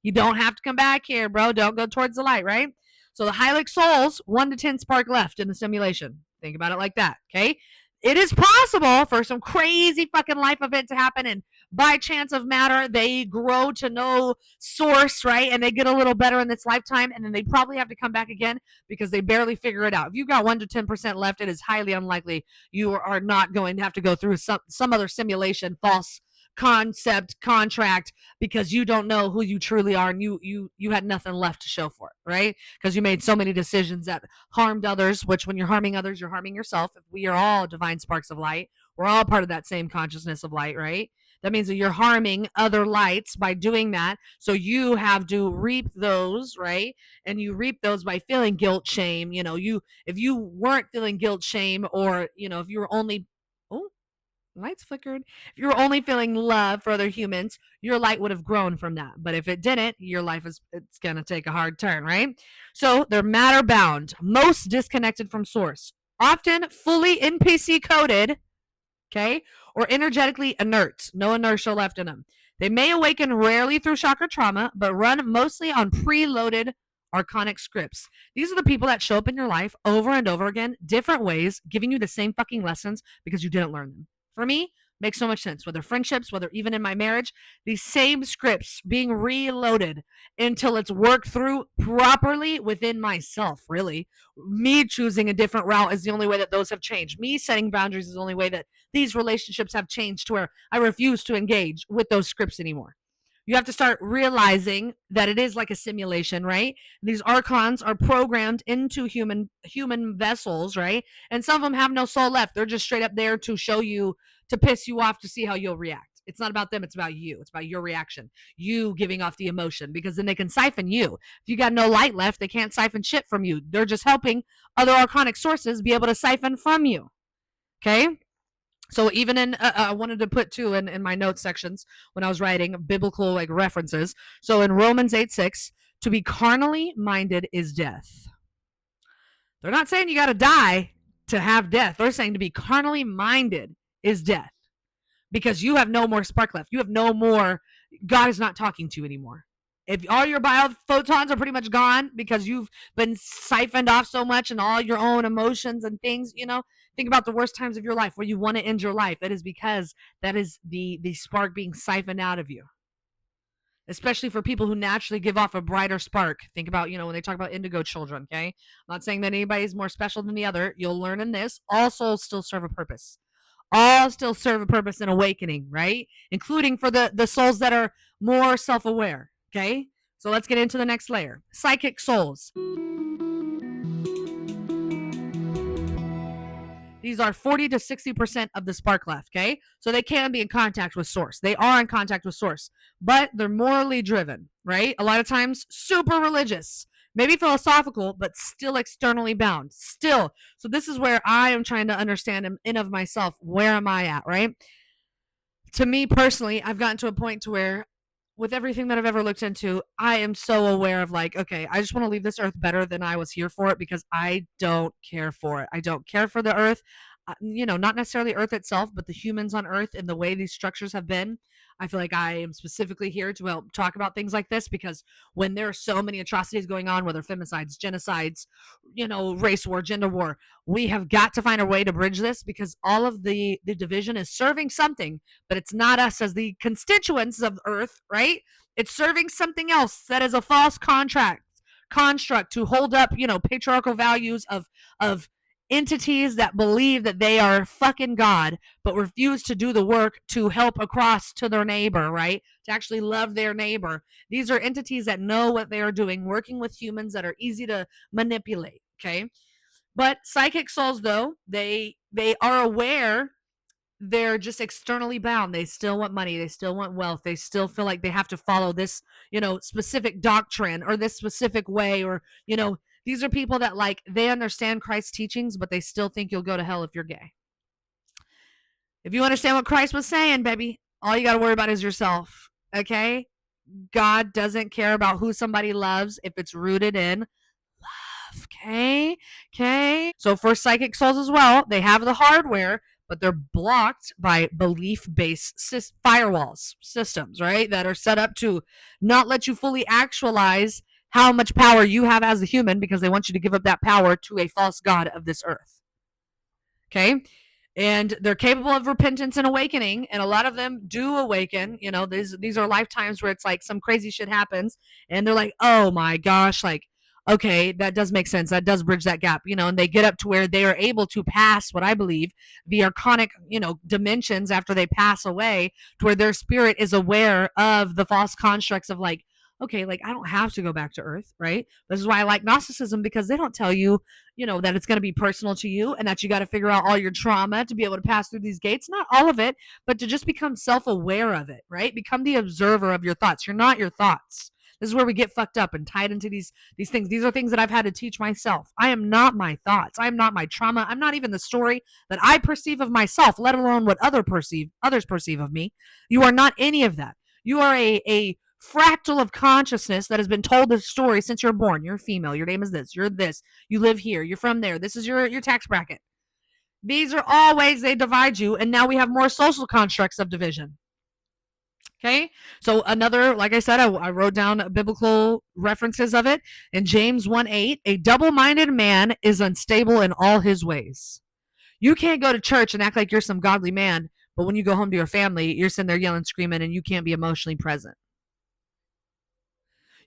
You don't have to come back here, bro. Don't go towards the light, right? So the Hylic souls, 1 to 10 spark left in the simulation. Think about it like that, okay? It is possible for some crazy fucking life event to happen, and by chance of matter, they grow to know source, right? And they get a little better in this lifetime, and then they probably have to come back again because they barely figure it out. If you've got 1 to 10% left, it is highly unlikely you are not going to have to go through some other simulation, false concept, contract, because you don't know who you truly are, and you had nothing left to show for it, right? Because you made so many decisions that harmed others, which when you're harming others, you're harming yourself. If we are all divine sparks of light, we're all part of that same consciousness of light, right? That means that you're harming other lights by doing that. So you have to reap those, right? And you reap those by feeling guilt, shame. If you weren't feeling guilt, shame, or if you were only, oh, lights flickered. If you were only feeling love for other humans, your light would have grown from that. But if it didn't, your life it's going to take a hard turn, right? So they're matter bound, most disconnected from source, often fully NPC coded. okay? Or energetically inert, no inertia left in them. They may awaken rarely through shock or trauma, but run mostly on preloaded archonic scripts. These are the people that show up in your life over and over again, different ways, giving you the same fucking lessons because you didn't learn them. For me, makes so much sense. Whether friendships, whether even in my marriage, these same scripts being reloaded until it's worked through properly within myself, really. Me choosing a different route is the only way that those have changed. Me setting boundaries is the only way that these relationships have changed to where I refuse to engage with those scripts anymore. You have to start realizing that it is like a simulation, right? These archons are programmed into human vessels, right? And some of them have no soul left. They're just straight up there to show you, to piss you off, to see how you'll react. It's not about them, it's about you. It's about your reaction. You giving off the emotion, because then they can siphon you. If you got no light left, they can't siphon shit from you. They're just helping other archonic sources be able to siphon from you. Okay? So even in, I wanted to put too in my notes sections when I was writing biblical like references. So in Romans 8:6, to be carnally minded is death. They're not saying you got to die to have death. They're saying to be carnally minded is death, because you have no more spark left. You have no more, God is not talking to you anymore. If all your biophotons are pretty much gone because you've been siphoned off so much and all your own emotions and things, think about the worst times of your life where you want to end your life. It is because that is the spark being siphoned out of you. Especially for people who naturally give off a brighter spark. Think about, when they talk about indigo children, okay? I'm not saying that anybody's more special than the other. You'll learn in this. All souls still serve a purpose. All still serve a purpose in awakening, right? Including for the souls that are more self-aware, okay? So let's get into the next layer. Psychic souls. These are 40 to 60% of the spark left, okay? So they can be in contact with source. They are in contact with source, but they're morally driven, right? A lot of times super religious, maybe philosophical, but still externally bound, still. So this is where I am trying to understand in of myself, where am I at, right? To me personally, I've gotten to a point to where with everything that I've ever looked into, I am so aware of like, okay, I just want to leave this earth better than I was here for it, because I don't care for it. I don't care for the earth. Not necessarily earth itself, but the humans on earth and the way these structures have been. I feel like I am specifically here to help talk about things like this, because when there are so many atrocities going on, whether femicides, genocides, race war, gender war, we have got to find a way to bridge this, because all of the division is serving something, but it's not us as the constituents of earth, right? It's serving something else that is a false construct to hold up, patriarchal values of entities that believe that they are fucking God, but refuse to do the work to help across to their neighbor, right? To actually love their neighbor. These are entities that know what they are doing, working with humans that are easy to manipulate, okay? But psychic souls, though, they are aware. They're just externally bound. They still want money. They still want wealth. They still feel like they have to follow this, specific doctrine or this specific way, or, these are people that like, they understand Christ's teachings, but they still think you'll go to hell if you're gay. If you understand what Christ was saying, baby, all you got to worry about is yourself. Okay? God doesn't care about who somebody loves if it's rooted in love. Okay? So for psychic souls as well, they have the hardware, but they're blocked by belief-based firewalls, systems, right? That are set up to not let you fully actualize how much power you have as a human, because they want you to give up that power to a false god of this earth. Okay? And they're capable of repentance and awakening, and a lot of them do awaken. These are lifetimes where it's like some crazy shit happens, and they're like, oh my gosh, like, okay, that does make sense. That does bridge that gap, and they get up to where they are able to pass what I believe the archonic, dimensions after they pass away, to where their spirit is aware of the false constructs of like, okay, like I don't have to go back to earth, right? This is why I like Gnosticism, because they don't tell you, that it's going to be personal to you and that you got to figure out all your trauma to be able to pass through these gates. Not all of it, but to just become self-aware of it, right? Become the observer of your thoughts. You're not your thoughts. This is where we get fucked up and tied into these things. These are things that I've had to teach myself. I am not my thoughts. I am not my trauma. I'm not even the story that I perceive of myself, let alone what others perceive of me. You are not any of that. You are a fractal of consciousness that has been told this story since you're born. You're female. Your name is this. You're this. You live here. You're from there. This is your tax bracket. These are all ways they divide you, and now we have more social constructs of division. Okay, so another, like I said, I wrote down biblical references of it. In James 1:8, a double-minded man is unstable in all his ways. You can't go to church and act like you're some godly man, but when you go home to your family, you're sitting there yelling, screaming, and you can't be emotionally present.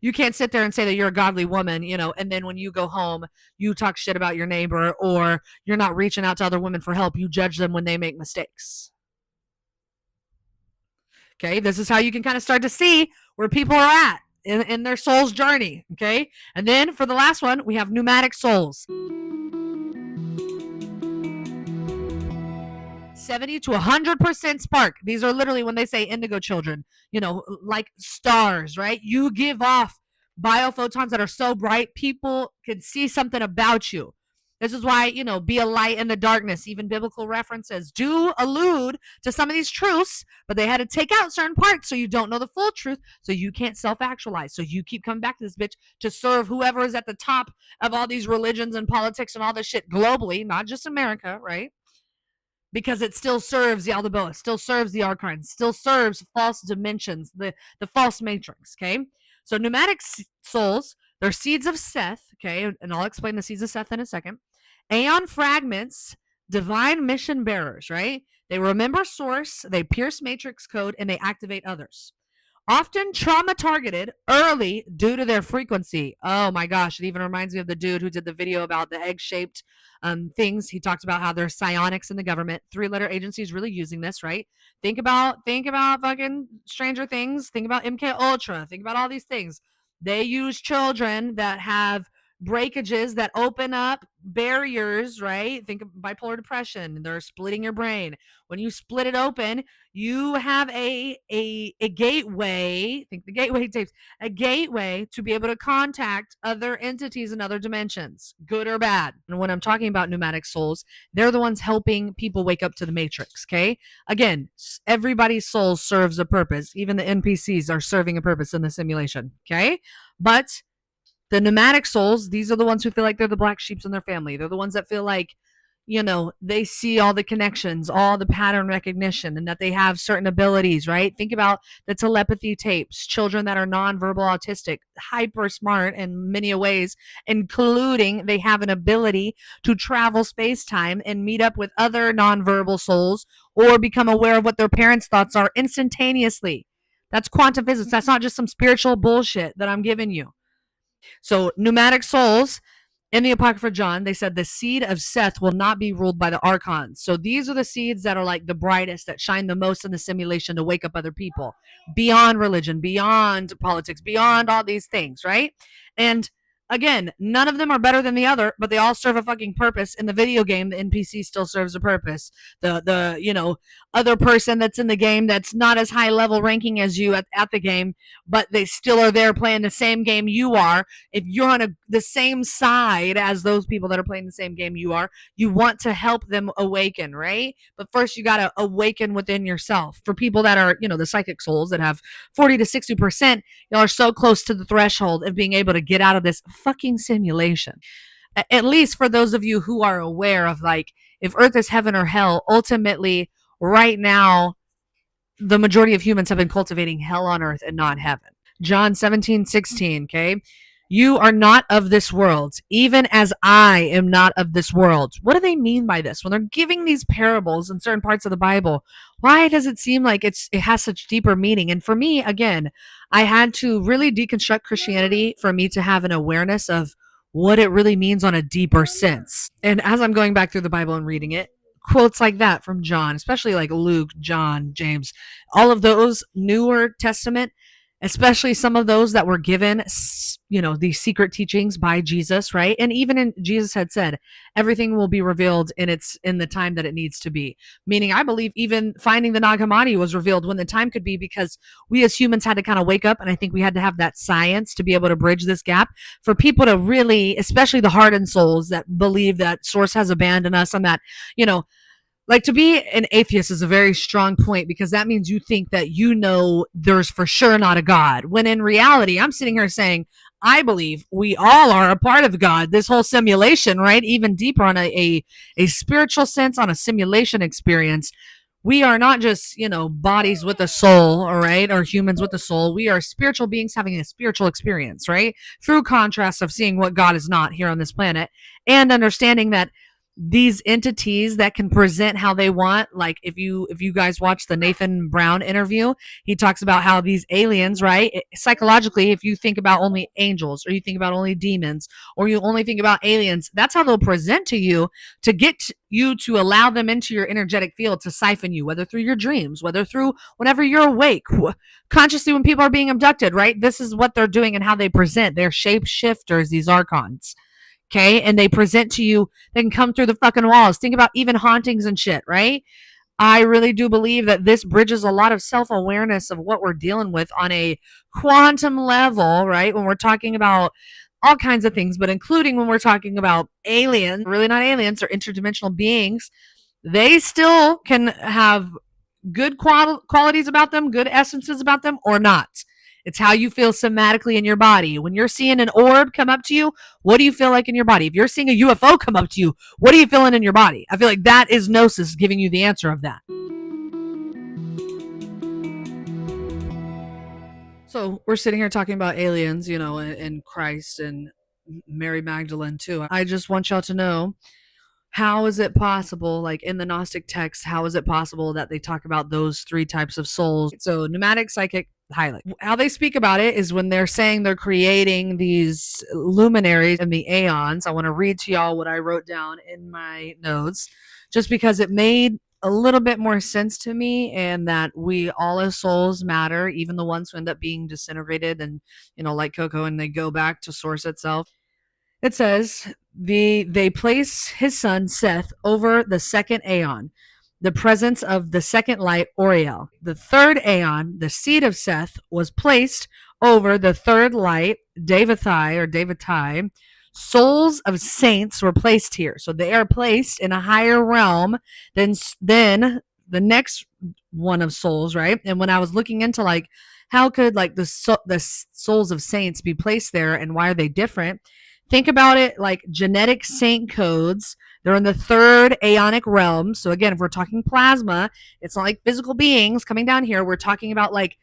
You can't sit there and say that you're a godly woman, and then when you go home, you talk shit about your neighbor, or you're not reaching out to other women for help. You judge them when they make mistakes. Okay, this is how you can kind of start to see where people are at in their soul's journey. Okay, and then for the last one, we have pneumatic souls. 70 to 100% spark. These are literally when they say indigo children, like stars, right? You give off biophotons that are so bright, people can see something about you. This is why, be a light in the darkness. Even biblical references do allude to some of these truths, but they had to take out certain parts so you don't know the full truth, so you can't self-actualize. So you keep coming back to this bitch to serve whoever is at the top of all these religions and politics and all this shit globally, not just America, right? Because it still serves Yaldabaoth, still serves the Archons, still serves false dimensions, the false matrix, okay? So pneumatic souls, they're seeds of Seth, okay? And I'll explain the seeds of Seth in a second. Aeon fragments, divine mission bearers, right? They remember source, they pierce matrix code, and they activate others. Often trauma targeted early due to their frequency. Oh my gosh, it even reminds me of the dude who did the video about the egg-shaped things. He talked about how there's psionics in the government. 3-letter agencies really using this, right? Think about fucking Stranger Things. Think about MK Ultra. Think about all these things. They use children that have breakages that open up barriers, right? Think of bipolar depression. They're splitting your brain. When you split it open, you have a gateway. Think the gateway tapes. A gateway to be able to contact other entities in other dimensions, good or bad. And when I'm talking about pneumatic souls, they're the ones helping people wake up to the matrix. Okay, again, everybody's soul serves a purpose. Even the NPCs are serving a purpose in the simulation. Okay, but the pneumatic souls, these are the ones who feel like they're the black sheeps in their family. They're the ones that feel like, they see all the connections, all the pattern recognition, and that they have certain abilities, right? Think about the telepathy tapes, children that are nonverbal autistic, hyper smart in many ways, including they have an ability to travel space time and meet up with other nonverbal souls or become aware of what their parents' thoughts are instantaneously. That's quantum physics. That's not just some spiritual bullshit that I'm giving you. So pneumatic souls, in the Apocrypha John, they said the seed of Seth will not be ruled by the Archons. So these are the seeds that are like the brightest, that shine the most in the simulation to wake up other people beyond religion, beyond politics, beyond all these things, right? And again, none of them are better than the other, but they all serve a fucking purpose. In the video game, the NPC still serves a purpose. The other person that's in the game that's not as high level ranking as you at the game, but they still are there playing the same game you are. If you're on the same side as those people that are playing the same game you are, you want to help them awaken, right? But first you got to awaken within yourself. For people that are, the psychic souls that have 40 to 60%, y'all are so close to the threshold of being able to get out of this fucking simulation. At least for those of you who are aware of, like, if Earth is heaven or hell, ultimately right now the majority of humans have been cultivating hell on earth and not heaven. John 17:16, okay? You are not of this world, even as I am not of this world. What do they mean by this? When they're giving these parables in certain parts of the Bible, why does it seem like it has such deeper meaning? And for me, again, I had to really deconstruct Christianity for me to have an awareness of what it really means on a deeper sense. And as I'm going back through the Bible and reading it, quotes like that from John, especially like Luke, John, James, all of those newer Testament, especially some of those that were given, these secret teachings by Jesus, right? And even in Jesus had said, everything will be revealed in the time that it needs to be. Meaning, I believe even finding the Nag Hammadi was revealed when the time could be, because we as humans had to kind of wake up, and I think we had to have that science to be able to bridge this gap for people to really, especially the hardened souls that believe that Source has abandoned us, and that, Like, to be an atheist is a very strong point, because that means you think that there's for sure not a God. When in reality, I'm sitting here saying, I believe we all are a part of God. This whole simulation, right? Even deeper on a spiritual sense, on a simulation experience. We are not just, bodies with a soul, all right, or humans with a soul. We are spiritual beings having a spiritual experience, right? Through contrast of seeing what God is not here on this planet, and understanding that these entities that can present how they want, like if you guys watch the Nathan Brown interview, he talks about how these aliens, right, psychologically, if you think about only angels, or you think about only demons, or you only think about aliens, that's how they'll present to you, to get you to allow them into your energetic field, to siphon you, whether through your dreams, whether through whenever you're awake, consciously, when people are being abducted, right? This is what they're doing and how they present. They're shapeshifters, these archons. Okay. And they present to you, they can come through the fucking walls. Think about even hauntings and shit, right? I really do believe that this bridges a lot of self awareness of what we're dealing with on a quantum level, right? When we're talking about all kinds of things, but including when we're talking about aliens, really not aliens, or interdimensional beings, they still can have good qualities about them, good essences about them, or not. It's how you feel somatically in your body. When you're seeing an orb come up to you, what do you feel like in your body? If you're seeing a UFO come up to you, what are you feeling in your body? I feel like that is Gnosis giving you the answer of that. So we're sitting here talking about aliens, and Christ and Mary Magdalene too. I just want y'all to know, how is it possible, like in the Gnostic text, how is it possible that they talk about those three types of souls? So pneumatic, psychic, Hylic. How they speak about it is when they're saying they're creating these luminaries in the aeons. I want to read to y'all what I wrote down in my notes, just because it made a little bit more sense to me, and that we all as souls matter, even the ones who end up being disintegrated and, like Coco, and they go back to source itself. It says they place his son Seth over the second aeon, the presence of the second light Oriel. The third aeon, the seed of Seth, was placed over the third light Devatai. Souls of saints were placed here, so they are placed in a higher realm than the next one of souls, right? And when I was looking into like how could like the souls of saints be placed there, and why are they different? Think about it like genetic saint codes. They're in the third aeonic realm. So again, if we're talking plasma, it's not like physical beings coming down here. We're talking about like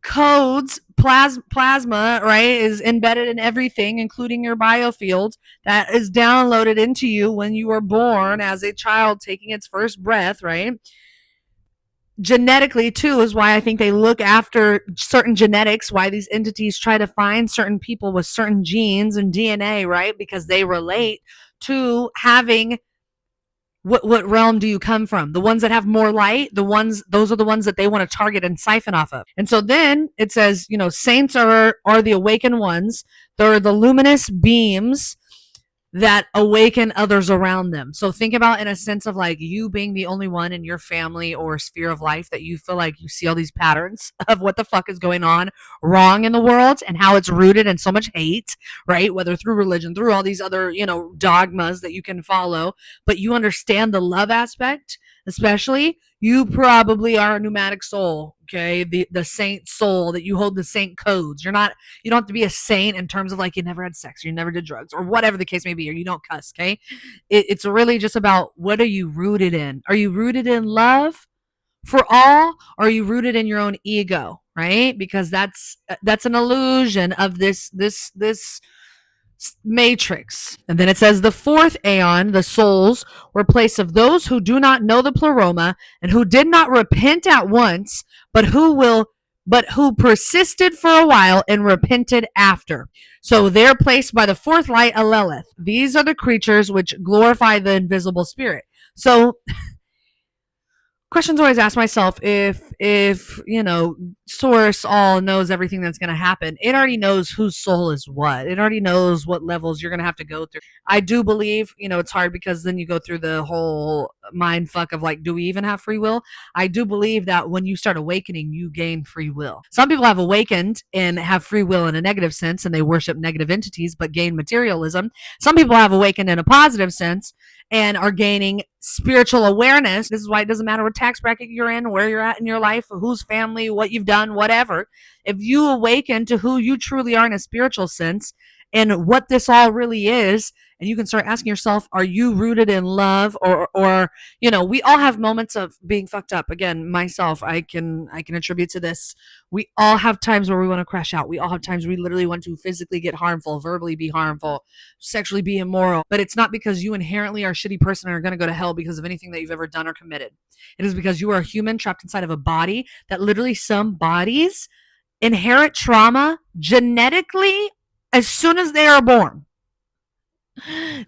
codes. Plasma, right, is embedded in everything, including your biofield, that is downloaded into you when you were born as a child taking its first breath, right? Genetically too is why I think they look after certain genetics, why these entities try to find certain people with certain genes and DNA, right? Because they relate to having what realm do you come from? The ones that have more light, those are the ones that they want to target and siphon off of. And so then it says, saints are the awakened ones. They're the luminous beams that awaken others around them. So think about in a sense of like you being the only one in your family or sphere of life that you feel like you see all these patterns of what the fuck is going on wrong in the world, and how it's rooted in so much hate, right? Whether through religion, through all these other, dogmas that you can follow, but you understand the love aspect, especially, you probably are a pneumatic soul, okay? The saint soul, that you hold the saint codes. You don't have to be a saint in terms of like you never had sex, or you never did drugs, or whatever the case may be, or you don't cuss, okay? It's really just about, what are you rooted in? Are you rooted in love for all, or are you rooted in your own ego, right? Because that's an illusion of this matrix. And then it says the fourth aeon, the souls, were placed of those who do not know the pleroma, and who did not repent at once, but who persisted for a while and repented after. So they're placed by the fourth light, Alelith. These are the creatures which glorify the invisible spirit. So questions always ask myself, if source all knows everything that's going to happen, it already knows whose soul is what. It already knows what levels you're going to have to go through. I do believe, it's hard because then you go through the whole mind fuck of like, do we even have free will? I do believe that when you start awakening, you gain free will. Some people have awakened and have free will in a negative sense and they worship negative entities but gain materialism. Some people have awakened in a positive sense and are gaining spiritual awareness. This is why it doesn't matter what tax bracket you're in, where you're at in your life, whose family, what you've done, whatever. If you awaken to who you truly are in a spiritual sense and what this all really is, and you can start asking yourself, are you rooted in love? Or we all have moments of being fucked up. Again, myself, I can attribute to this. We all have times where we want to crash out. We all have times we literally want to physically get harmful, verbally be harmful, sexually be immoral. But it's not because you inherently are a shitty person and are going to go to hell because of anything that you've ever done or committed. It is because you are a human trapped inside of a body that literally some bodies inherit trauma genetically as soon as they are born.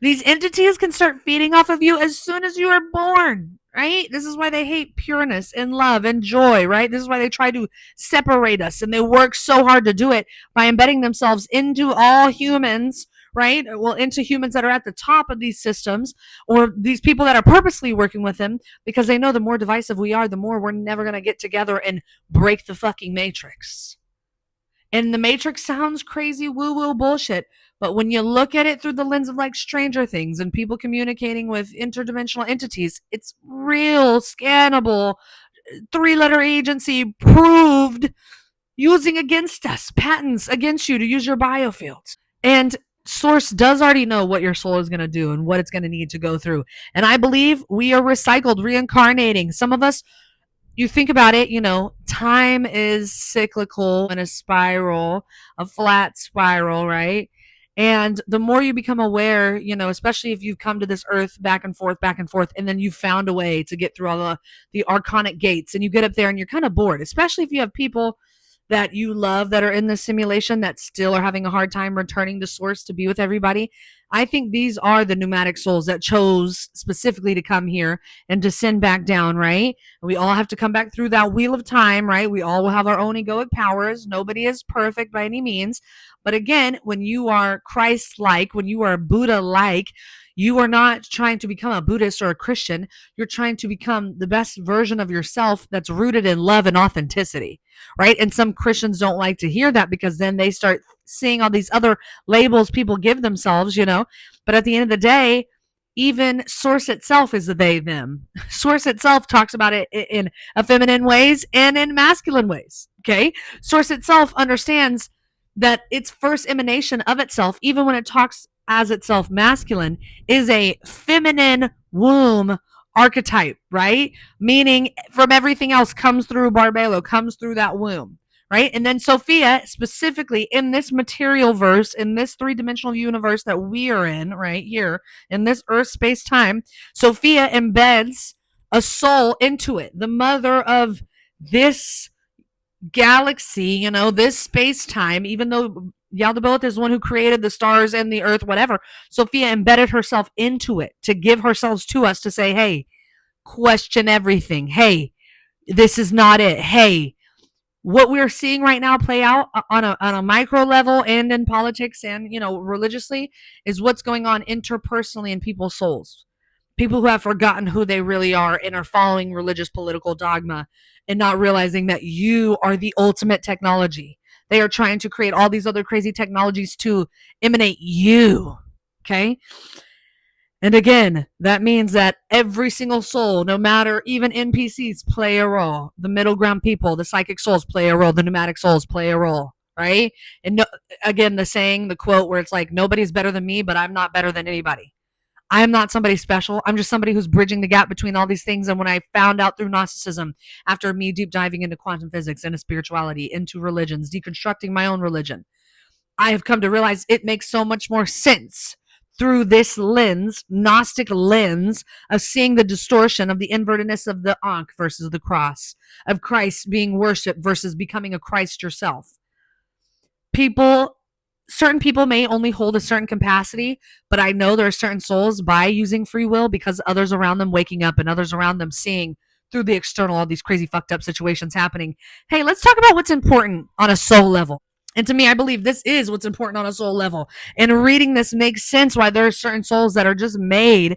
These entities can start feeding off of you as soon as you are born, right? This is why they hate pureness and love and joy, right? This is why they try to separate us, and they work so hard to do it by embedding themselves into all humans, right? Well, into humans that are at the top of these systems, or these people that are purposely working with them, because they know the more divisive we are, the more we're never going to get together and break the fucking matrix. And the matrix sounds crazy woo-woo bullshit, but when you look at it through the lens of like Stranger Things and people communicating with interdimensional entities, it's real, scannable, 3-letter agency proved using against us, patents against you to use your biofields. And Source does already know what your soul is going to do and what it's going to need to go through. And I believe we are recycled, reincarnating. Some of us, you think about it, time is cyclical in a spiral, a flat spiral, right? And the more you become aware, especially if you've come to this earth back and forth, and then you found a way to get through all the archonic gates, and you get up there and you're kind of bored, especially if you have people that you love that are in the simulation that still are having a hard time returning to source to be with everybody. I think these are the pneumatic souls that chose specifically to come here and descend back down, right? We all have to come back through that wheel of time, right? We all will have our own egoic powers. Nobody is perfect by any means. But again, when you are Christ-like, when you are Buddha-like, you are not trying to become a Buddhist or a Christian. You're trying to become the best version of yourself that's rooted in love and authenticity, right? And some Christians don't like to hear that because then they start seeing all these other labels people give themselves, But at the end of the day, even Source itself is a they, them. Source itself talks about it in feminine ways and in masculine ways, okay? Source itself understands that its first emanation of itself, even when it talks as itself masculine, is a feminine womb archetype, right? Meaning from everything else comes through Barbelo, comes through that womb, right? And then Sophia, specifically in this material verse, in this 3-dimensional universe that we are in right here, in this earth space time, Sophia embeds a soul into it, the mother of this galaxy, this space time, even though Yaldabaoth is the one who created the stars and the earth, whatever. Sophia embedded herself into it to give herself to us to say, hey, question everything. Hey, this is not it. Hey, what we're seeing right now play out on a micro level and in politics and, religiously is what's going on interpersonally in people's souls. People who have forgotten who they really are and are following religious political dogma and not realizing that you are the ultimate technology. They are trying to create all these other crazy technologies to emanate you, okay? And again, that means that every single soul, no matter even NPCs, play a role. The middle ground people, the psychic souls play a role. The pneumatic souls play a role, right? And again, the quote where it's like, nobody's better than me, but I'm not better than anybody. I'm not somebody special. I'm just somebody who's bridging the gap between all these things. And when I found out through Gnosticism, after me deep diving into quantum physics, into spirituality, into religions, deconstructing my own religion, I have come to realize it makes so much more sense through this lens, Gnostic lens, of seeing the distortion of the invertedness of the Ankh versus the cross, of Christ being worshipped versus becoming a Christ yourself. Certain people may only hold a certain capacity, but I know there are certain souls by using free will because others around them waking up and others around them seeing through the external, all these crazy fucked up situations happening. Hey, let's talk about what's important on a soul level. And to me, I believe this is what's important on a soul level. And reading this makes sense why there are certain souls that are just made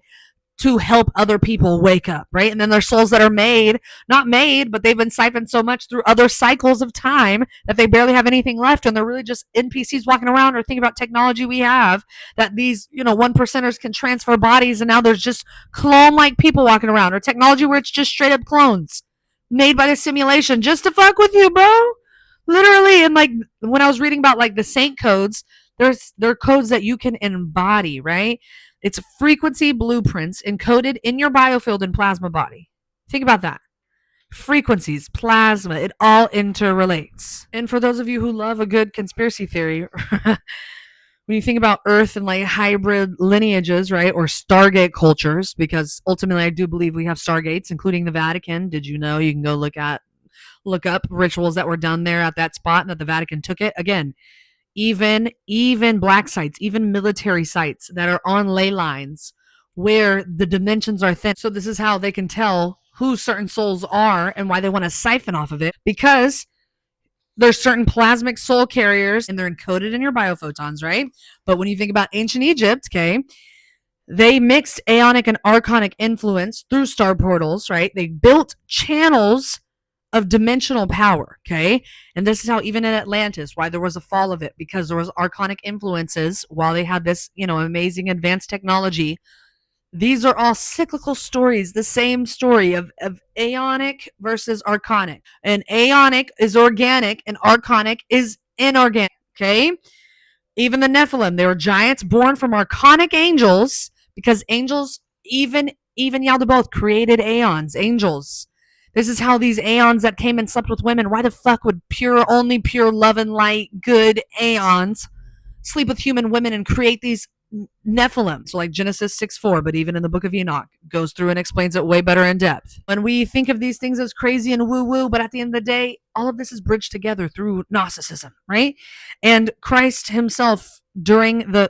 to help other people wake up, right? And then there's souls that are not made, but they've been siphoned so much through other cycles of time that they barely have anything left. And they're really just NPCs walking around, or think about technology we have that these, one percenters can transfer bodies. And now there's just clone like people walking around, or technology where it's just straight up clones made by the simulation just to fuck with you, bro. Literally. And like when I was reading about like the saint codes, there are codes that you can embody, right? It's frequency blueprints encoded in your biofield and plasma body. Think about that. Frequencies, plasma, it all interrelates. And for those of you who love a good conspiracy theory, when you think about Earth and like hybrid lineages, right, or Stargate cultures, because ultimately I do believe we have Stargates, including the Vatican. Did you know? You can go look up rituals that were done there at that spot, and that the Vatican took it. Again, even black sites, even military sites that are on ley lines where the dimensions are thin. So this is how they can tell who certain souls are and why they want to siphon off of it, because there's certain plasmic soul carriers and they're encoded in your biophotons, right? But when you think about ancient Egypt, okay, they mixed aeonic and archonic influence through star portals, right? They built channels of dimensional power, okay? And this is how even in Atlantis, why there was a fall of it, because there was archonic influences while they had this, amazing advanced technology. These are all cyclical stories, the same story of aeonic versus archonic. And aeonic is organic and archonic is inorganic, okay? Even the Nephilim, they were giants born from archonic angels, because angels, even Yaldabaoth created aeons, angels. This is how these aeons that came and slept with women, why the fuck would only pure love and light, good aeons sleep with human women and create these Nephilim? So like Genesis 6:4, but even in the book of Enoch, goes through and explains it way better in depth. When we think of these things as crazy and woo-woo, but at the end of the day, all of this is bridged together through Gnosticism, right? And Christ himself, the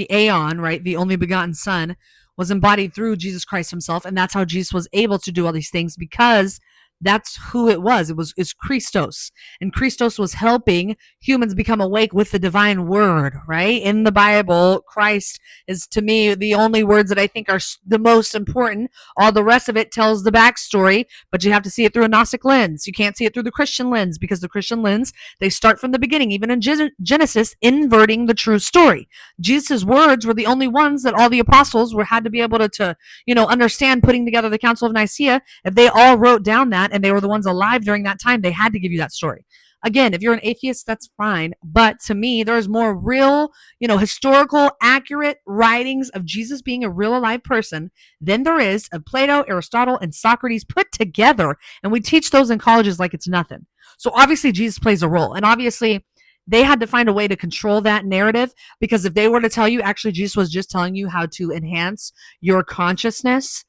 Aeon, right, the only begotten Son, was embodied through Jesus Christ himself, and that's how Jesus was able to do all these things, because that's who it was. It's Christos. And Christos was helping humans become awake with the divine word, right? In the Bible, Christ is, to me, the only words that I think are the most important. All the rest of it tells the backstory, but you have to see it through a Gnostic lens. You can't see it through the Christian lens, because the Christian lens, they start from the beginning, even in Genesis, inverting the true story. Jesus' words were the only ones that all the apostles had to be able to understand, putting together the Council of Nicaea. If they all wrote down that, and they were the ones alive during that time, they had to give you that story. Again, if you're an atheist, that's fine. But to me, there's more real, historical, accurate writings of Jesus being a real alive person than there is of Plato, Aristotle, and Socrates put together. And we teach those in colleges like it's nothing. So obviously Jesus plays a role. And obviously they had to find a way to control that narrative, because if they were to tell you, actually, Jesus was just telling you how to enhance your consciousness,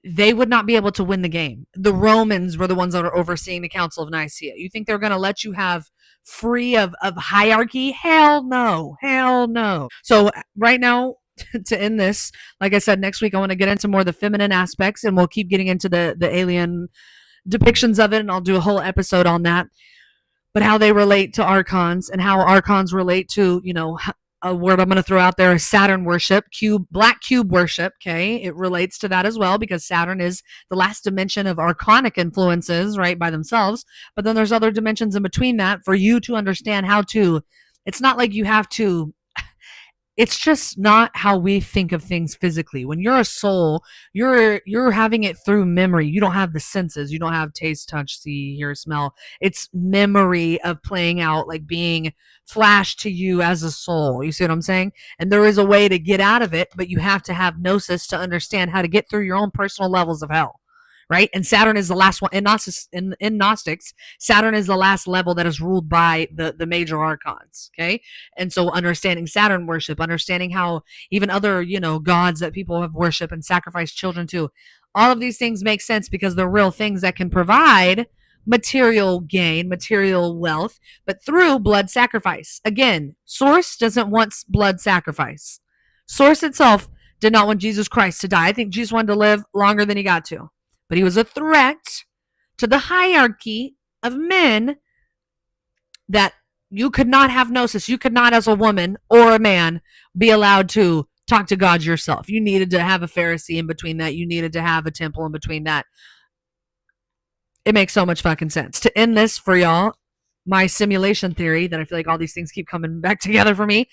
they would not be able to win the game. The Romans were the ones that are overseeing the Council of Nicaea. You think they're going to let you have free of hierarchy? Hell no. Hell no. So right now, to end this, like I said, next week I want to get into more of the feminine aspects, and we'll keep getting into the alien depictions of it, and I'll do a whole episode on that. But how they relate to Archons, and how Archons relate to, a word I'm going to throw out there is Saturn worship, black cube worship, okay? It relates to that as well, because Saturn is the last dimension of archonic influences, right, by themselves. But then there's other dimensions in between that for you to understand how to, it's not like you have to, it's just not how we think of things physically. When you're a soul, you're having it through memory. You don't have the senses. You don't have taste, touch, see, hear, smell. It's memory of playing out, like being flashed to you as a soul. You see what I'm saying? And there is a way to get out of it, but you have to have gnosis to understand how to get through your own personal levels of hell. Right? And Saturn is the last one. In Gnostics, Saturn is the last level that is ruled by the major archons. Okay? And so understanding Saturn worship, understanding how even other, gods that people have worshiped and sacrificed children to, all of these things make sense, because they're real things that can provide material gain, material wealth, but through blood sacrifice. Again, Source doesn't want blood sacrifice. Source itself did not want Jesus Christ to die. I think Jesus wanted to live longer than he got to. But he was a threat to the hierarchy of men, that you could not have gnosis. You could not, as a woman or a man, be allowed to talk to God yourself. You needed to have a Pharisee in between that. You needed to have a temple in between that. It makes so much fucking sense. To end this for y'all, my simulation theory that I feel like all these things keep coming back together for me.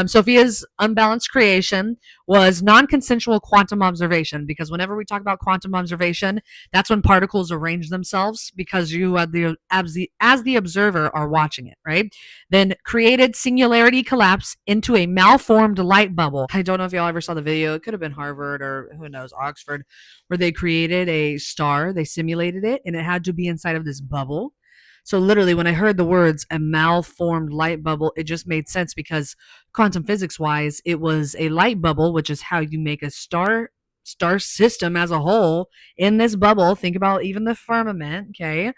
Sophia's unbalanced creation was non-consensual quantum observation, because whenever we talk about quantum observation, that's when particles arrange themselves because you as the observer are watching it, right? Then created singularity collapse into a malformed light bubble. I don't know if y'all ever saw the video. It could have been Harvard or who knows, Oxford, where they created a star, they simulated it, and it had to be inside of this bubble. So literally, when I heard the words a malformed light bubble, it just made sense because quantum physics wise, it was a light bubble, which is how you make a star system as a whole in this bubble. Think about even the firmament, okay?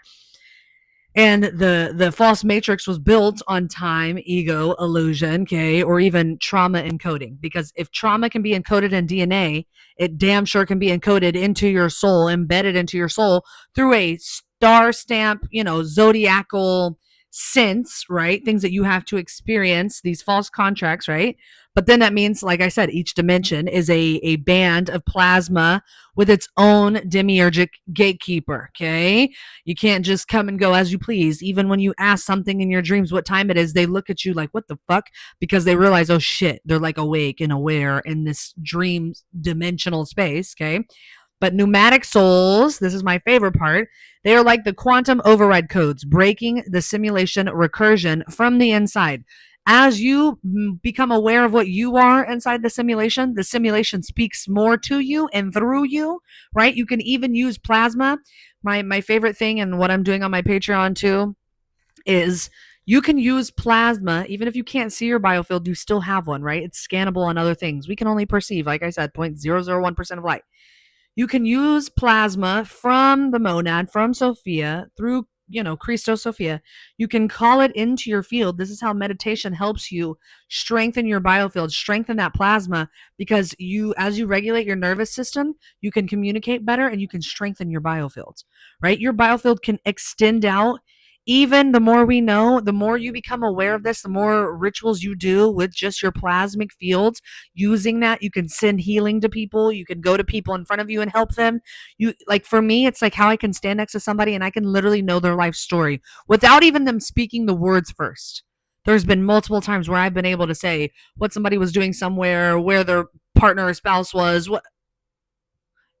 And the false matrix was built on time, ego, illusion, okay, or even trauma encoding. Because if trauma can be encoded in DNA, it damn sure can be encoded into your soul, embedded into your soul through a star stamp, zodiacal sense, right? Things that you have to experience, these false contracts, right? But then that means, like I said, each dimension is a band of plasma with its own demiurgic gatekeeper, okay? You can't just come and go as you please. Even when you ask something in your dreams what time it is, they look at you like, what the fuck? Because they realize, oh shit, they're like awake and aware in this dream dimensional space, okay? But pneumatic souls, this is my favorite part, they are like the quantum override codes, breaking the simulation recursion from the inside. As you become aware of what you are inside the simulation speaks more to you and through you, right? You can even use plasma. My favorite thing, and what I'm doing on my Patreon too, is you can use plasma. Even if you can't see your biofield, you still have one, right? It's scannable on other things. We can only perceive, like I said, 0.001% of light. You can use plasma from the monad, from Sophia, through, Christos Sophia. You can call it into your field. This is how meditation helps you strengthen your biofield, strengthen that plasma, because as you regulate your nervous system, you can communicate better and you can strengthen your biofields, right? Your biofield can extend out. Even the more we know, the more you become aware of this, the more rituals you do with just your plasmic fields. Using that, you can send healing to people. You can go to people in front of you and help them. Like, for me, it's like how I can stand next to somebody and I can literally know their life story without even them speaking the words first. There's been multiple times where I've been able to say what somebody was doing somewhere, where their partner or spouse was, what,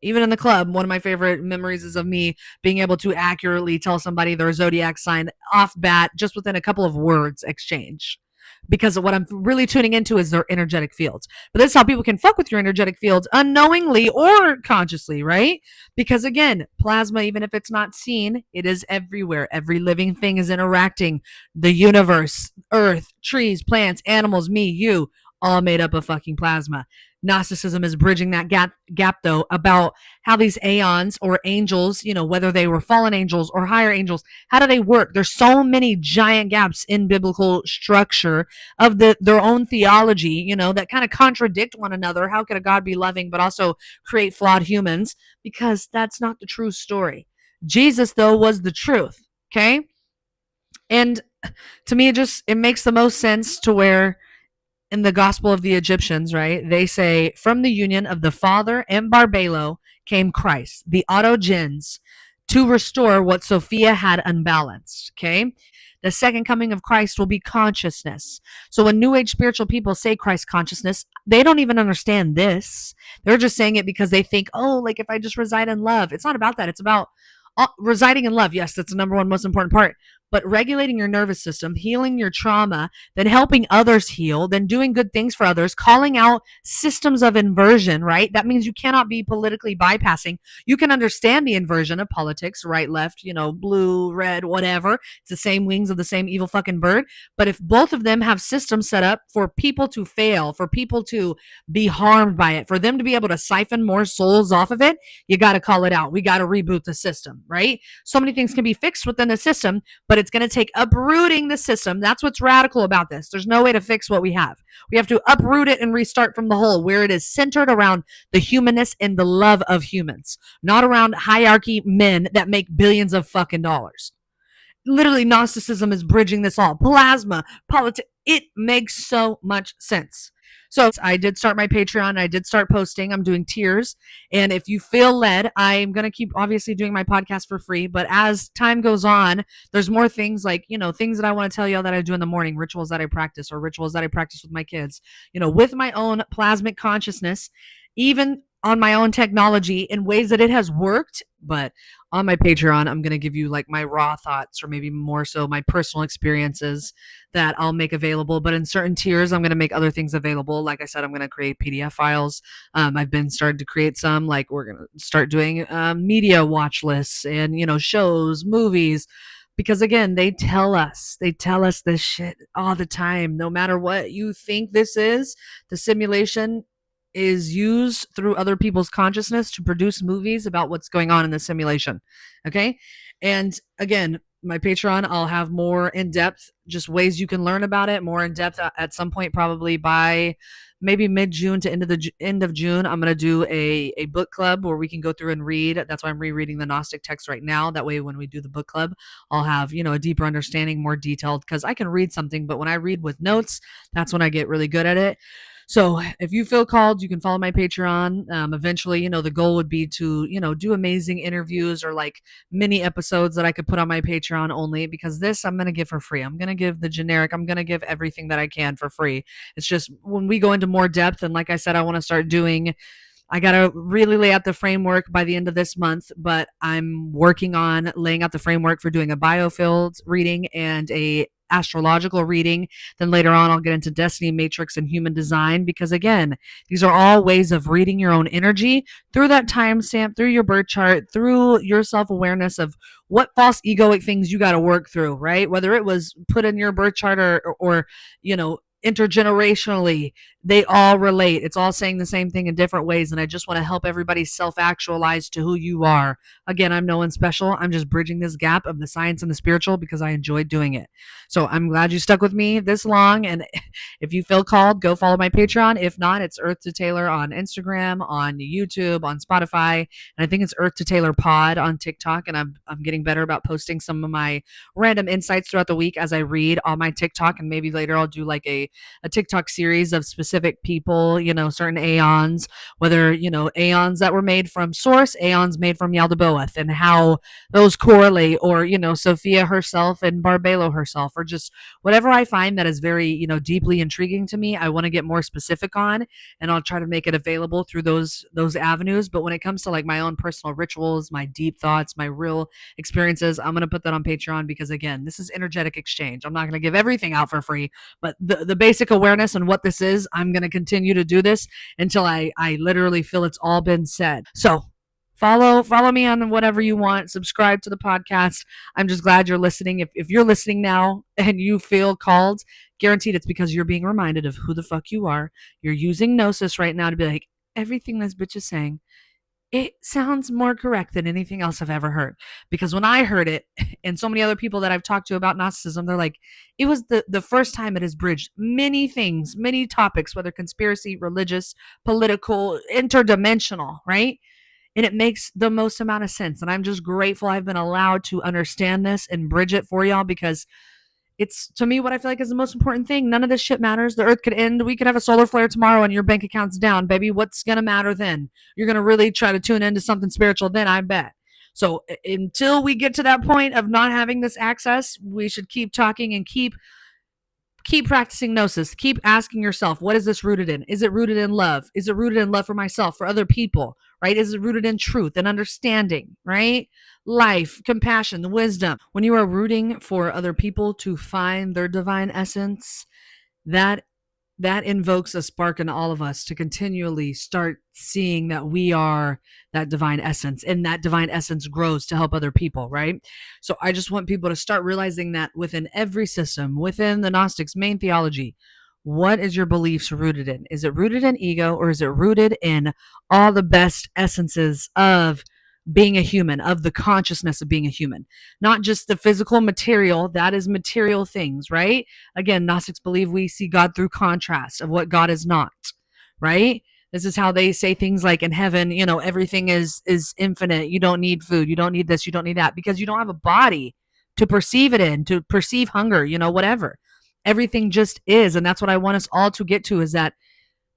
even in the club. One of my favorite memories is of me being able to accurately tell somebody their zodiac sign off bat just within a couple of words exchange. Because what I'm really tuning into is their energetic fields. But this is how people can fuck with your energetic fields unknowingly or consciously, right? Because again, plasma, even if it's not seen, it is everywhere. Every living thing is interacting. The universe, earth, trees, plants, animals, me, you, all made up of fucking plasma. Gnosticism is bridging that gap though, about how these aeons or angels, whether they were fallen angels or higher angels, how do they work? There's so many giant gaps in biblical structure of their own theology, that kind of contradict one another. How could a God be loving but also create flawed humans? Because that's not the true story. Jesus, though, was the truth, okay? And to me, it makes the most sense to where in the Gospel of the Egyptians, right, they say, from the union of the Father and Barbelo came Christ, the autogens, to restore what Sophia had unbalanced, okay? The second coming of Christ will be consciousness. So when New Age spiritual people say Christ consciousness, they don't even understand this. They're just saying it because they think, oh, like if I just reside in love. It's not about that. It's about residing in love. Yes, that's the number one most important part. But regulating your nervous system, healing your trauma, then helping others heal, then doing good things for others, calling out systems of inversion, right? That means you cannot be politically bypassing. You can understand the inversion of politics, right, left, blue, red, whatever. It's the same wings of the same evil fucking bird. But if both of them have systems set up for people to fail, for people to be harmed by it, for them to be able to siphon more souls off of it, you got to call it out. We got to reboot the system, right? So many things can be fixed within the system, but it's going to take uprooting the system. That's what's radical about this. There's no way to fix what we have. We have to uproot it and restart from the whole, where it is centered around the humanness and the love of humans, not around hierarchy men that make billions of fucking dollars. Literally, Gnosticism is bridging this all. Plasma, politics. It makes so much sense. So I did start my Patreon. I did start posting. I'm doing tiers. And if you feel led, I'm going to keep obviously doing my podcast for free. But as time goes on, there's more things like, things that I want to tell you that I do in the morning, rituals that I practice or rituals that I practice with my kids, with my own plasmic consciousness, even on my own technology in ways that it has worked. But on my Patreon, I'm going to give you like my raw thoughts or maybe more so my personal experiences that I'll make available. But in certain tiers, I'm going to make other things available. Like I said, I'm going to create PDF files. I've been starting to create some, like we're going to start doing media watch lists and, shows, movies. Because again, they tell us this shit all the time. No matter what you think this is, the simulation is used through other people's consciousness to produce movies about what's going on in the simulation. Okay. And again, my Patreon, I'll have more in depth, just ways you can learn about it, more in depth at some point, probably by maybe mid-June to end of June. I'm going to do a book club where we can go through and read. That's why I'm rereading the Gnostic text right now. That way, when we do the book club, I'll have, a deeper understanding, more detailed, because I can read something, but when I read with notes, that's when I get really good at it. So if you feel called, you can follow my Patreon. Eventually, the goal would be to, do amazing interviews or like mini episodes that I could put on my Patreon only, because this I'm going to give for free. I'm going to give the generic. I'm going to give everything that I can for free. It's just when we go into more depth, and like I said, I want to start doing, I got to really lay out the framework by the end of this month, but I'm working on laying out the framework for doing a biofield reading and a astrological reading. Then later on, I'll get into destiny matrix and human design, because again, these are all ways of reading your own energy through that timestamp, through your birth chart, through your self-awareness of what false egoic things you got to work through, right? Whether it was put in your birth chart or intergenerationally, they all relate. It's all saying the same thing in different ways. And I just want to help everybody self-actualize to who you are. Again, I'm no one special. I'm just bridging this gap of the science and the spiritual because I enjoy doing it. So I'm glad you stuck with me this long. And if you feel called, go follow my Patreon. If not, it's Earth to Taylor on Instagram, on YouTube, on Spotify. And I think it's Earth to Taylor Pod on TikTok. And I'm getting better about posting some of my random insights throughout the week as I read on my TikTok. And maybe later I'll do like a TikTok series of specific people, certain aeons, whether, aeons that were made from source, aeons made from Yaldabaoth, and how those correlate, or, Sophia herself and Barbelo herself, or just whatever I find that is very, deeply intriguing to me, I want to get more specific on, and I'll try to make it available through those avenues. But when it comes to like my own personal rituals, my deep thoughts, my real experiences, I'm going to put that on Patreon, because again, this is energetic exchange. I'm not going to give everything out for free, but the basic awareness on what this is, I'm going to continue to do this until I literally feel it's all been said. So follow me on whatever you want. Subscribe to the podcast. I'm just glad you're listening. If you're listening now and you feel called, guaranteed it's because you're being reminded of who the fuck you are. You're using Gnosis right now to be like, everything this bitch is saying, it sounds more correct than anything else I've ever heard. Because when I heard it, and so many other people that I've talked to about Gnosticism, they're like, it was the first time it has bridged many things, many topics, whether conspiracy, religious, political, interdimensional, right? And it makes the most amount of sense. And I'm just grateful I've been allowed to understand this and bridge it for y'all, because it's, to me, what I feel like is the most important thing. None of this shit matters. The earth could end. We could have a solar flare tomorrow and your bank account's down, baby. What's going to matter then? You're going to really try to tune into something spiritual then, I bet. So until we get to that point of not having this access, we should keep talking and keep practicing Gnosis. Keep asking yourself, what is this rooted in? Is it rooted in love? Is it rooted in love for myself, for other people, right? Is it rooted in truth and understanding, right? Life, compassion, wisdom. When you are rooting for other people to find their divine essence, that invokes a spark in all of us to continually start seeing that we are that divine essence, and that divine essence grows to help other people, right? So I just want people to start realizing that within every system, within the Gnostics' main theology, what is your beliefs rooted in? Is it rooted in ego, or is it rooted in all the best essences of being a human, of the consciousness of being a human? Not just the physical material, that is material things, right? Again, Gnostics believe we see God through contrast of what God is not, right? This is how they say things like in heaven, everything is infinite. You don't need food. You don't need this. You don't need that, because you don't have a body to perceive it in, to perceive hunger, whatever. Everything just is. And that's what I want us all to get to, is that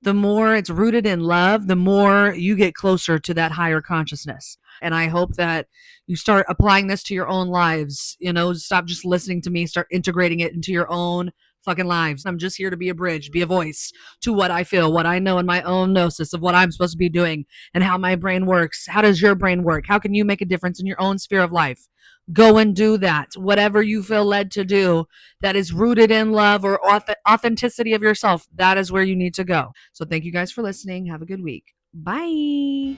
the more it's rooted in love, the more you get closer to that higher consciousness. And I hope that you start applying this to your own lives. Stop just listening to me, start integrating it into your own fucking lives. I'm just here to be a bridge, be a voice to what I feel, what I know in my own gnosis of what I'm supposed to be doing and how my brain works. How does your brain work? How can you make a difference in your own sphere of life? Go and do that. Whatever you feel led to do that is rooted in love or authenticity of yourself, that is where you need to go. So thank you guys for listening. Have a good week. Bye.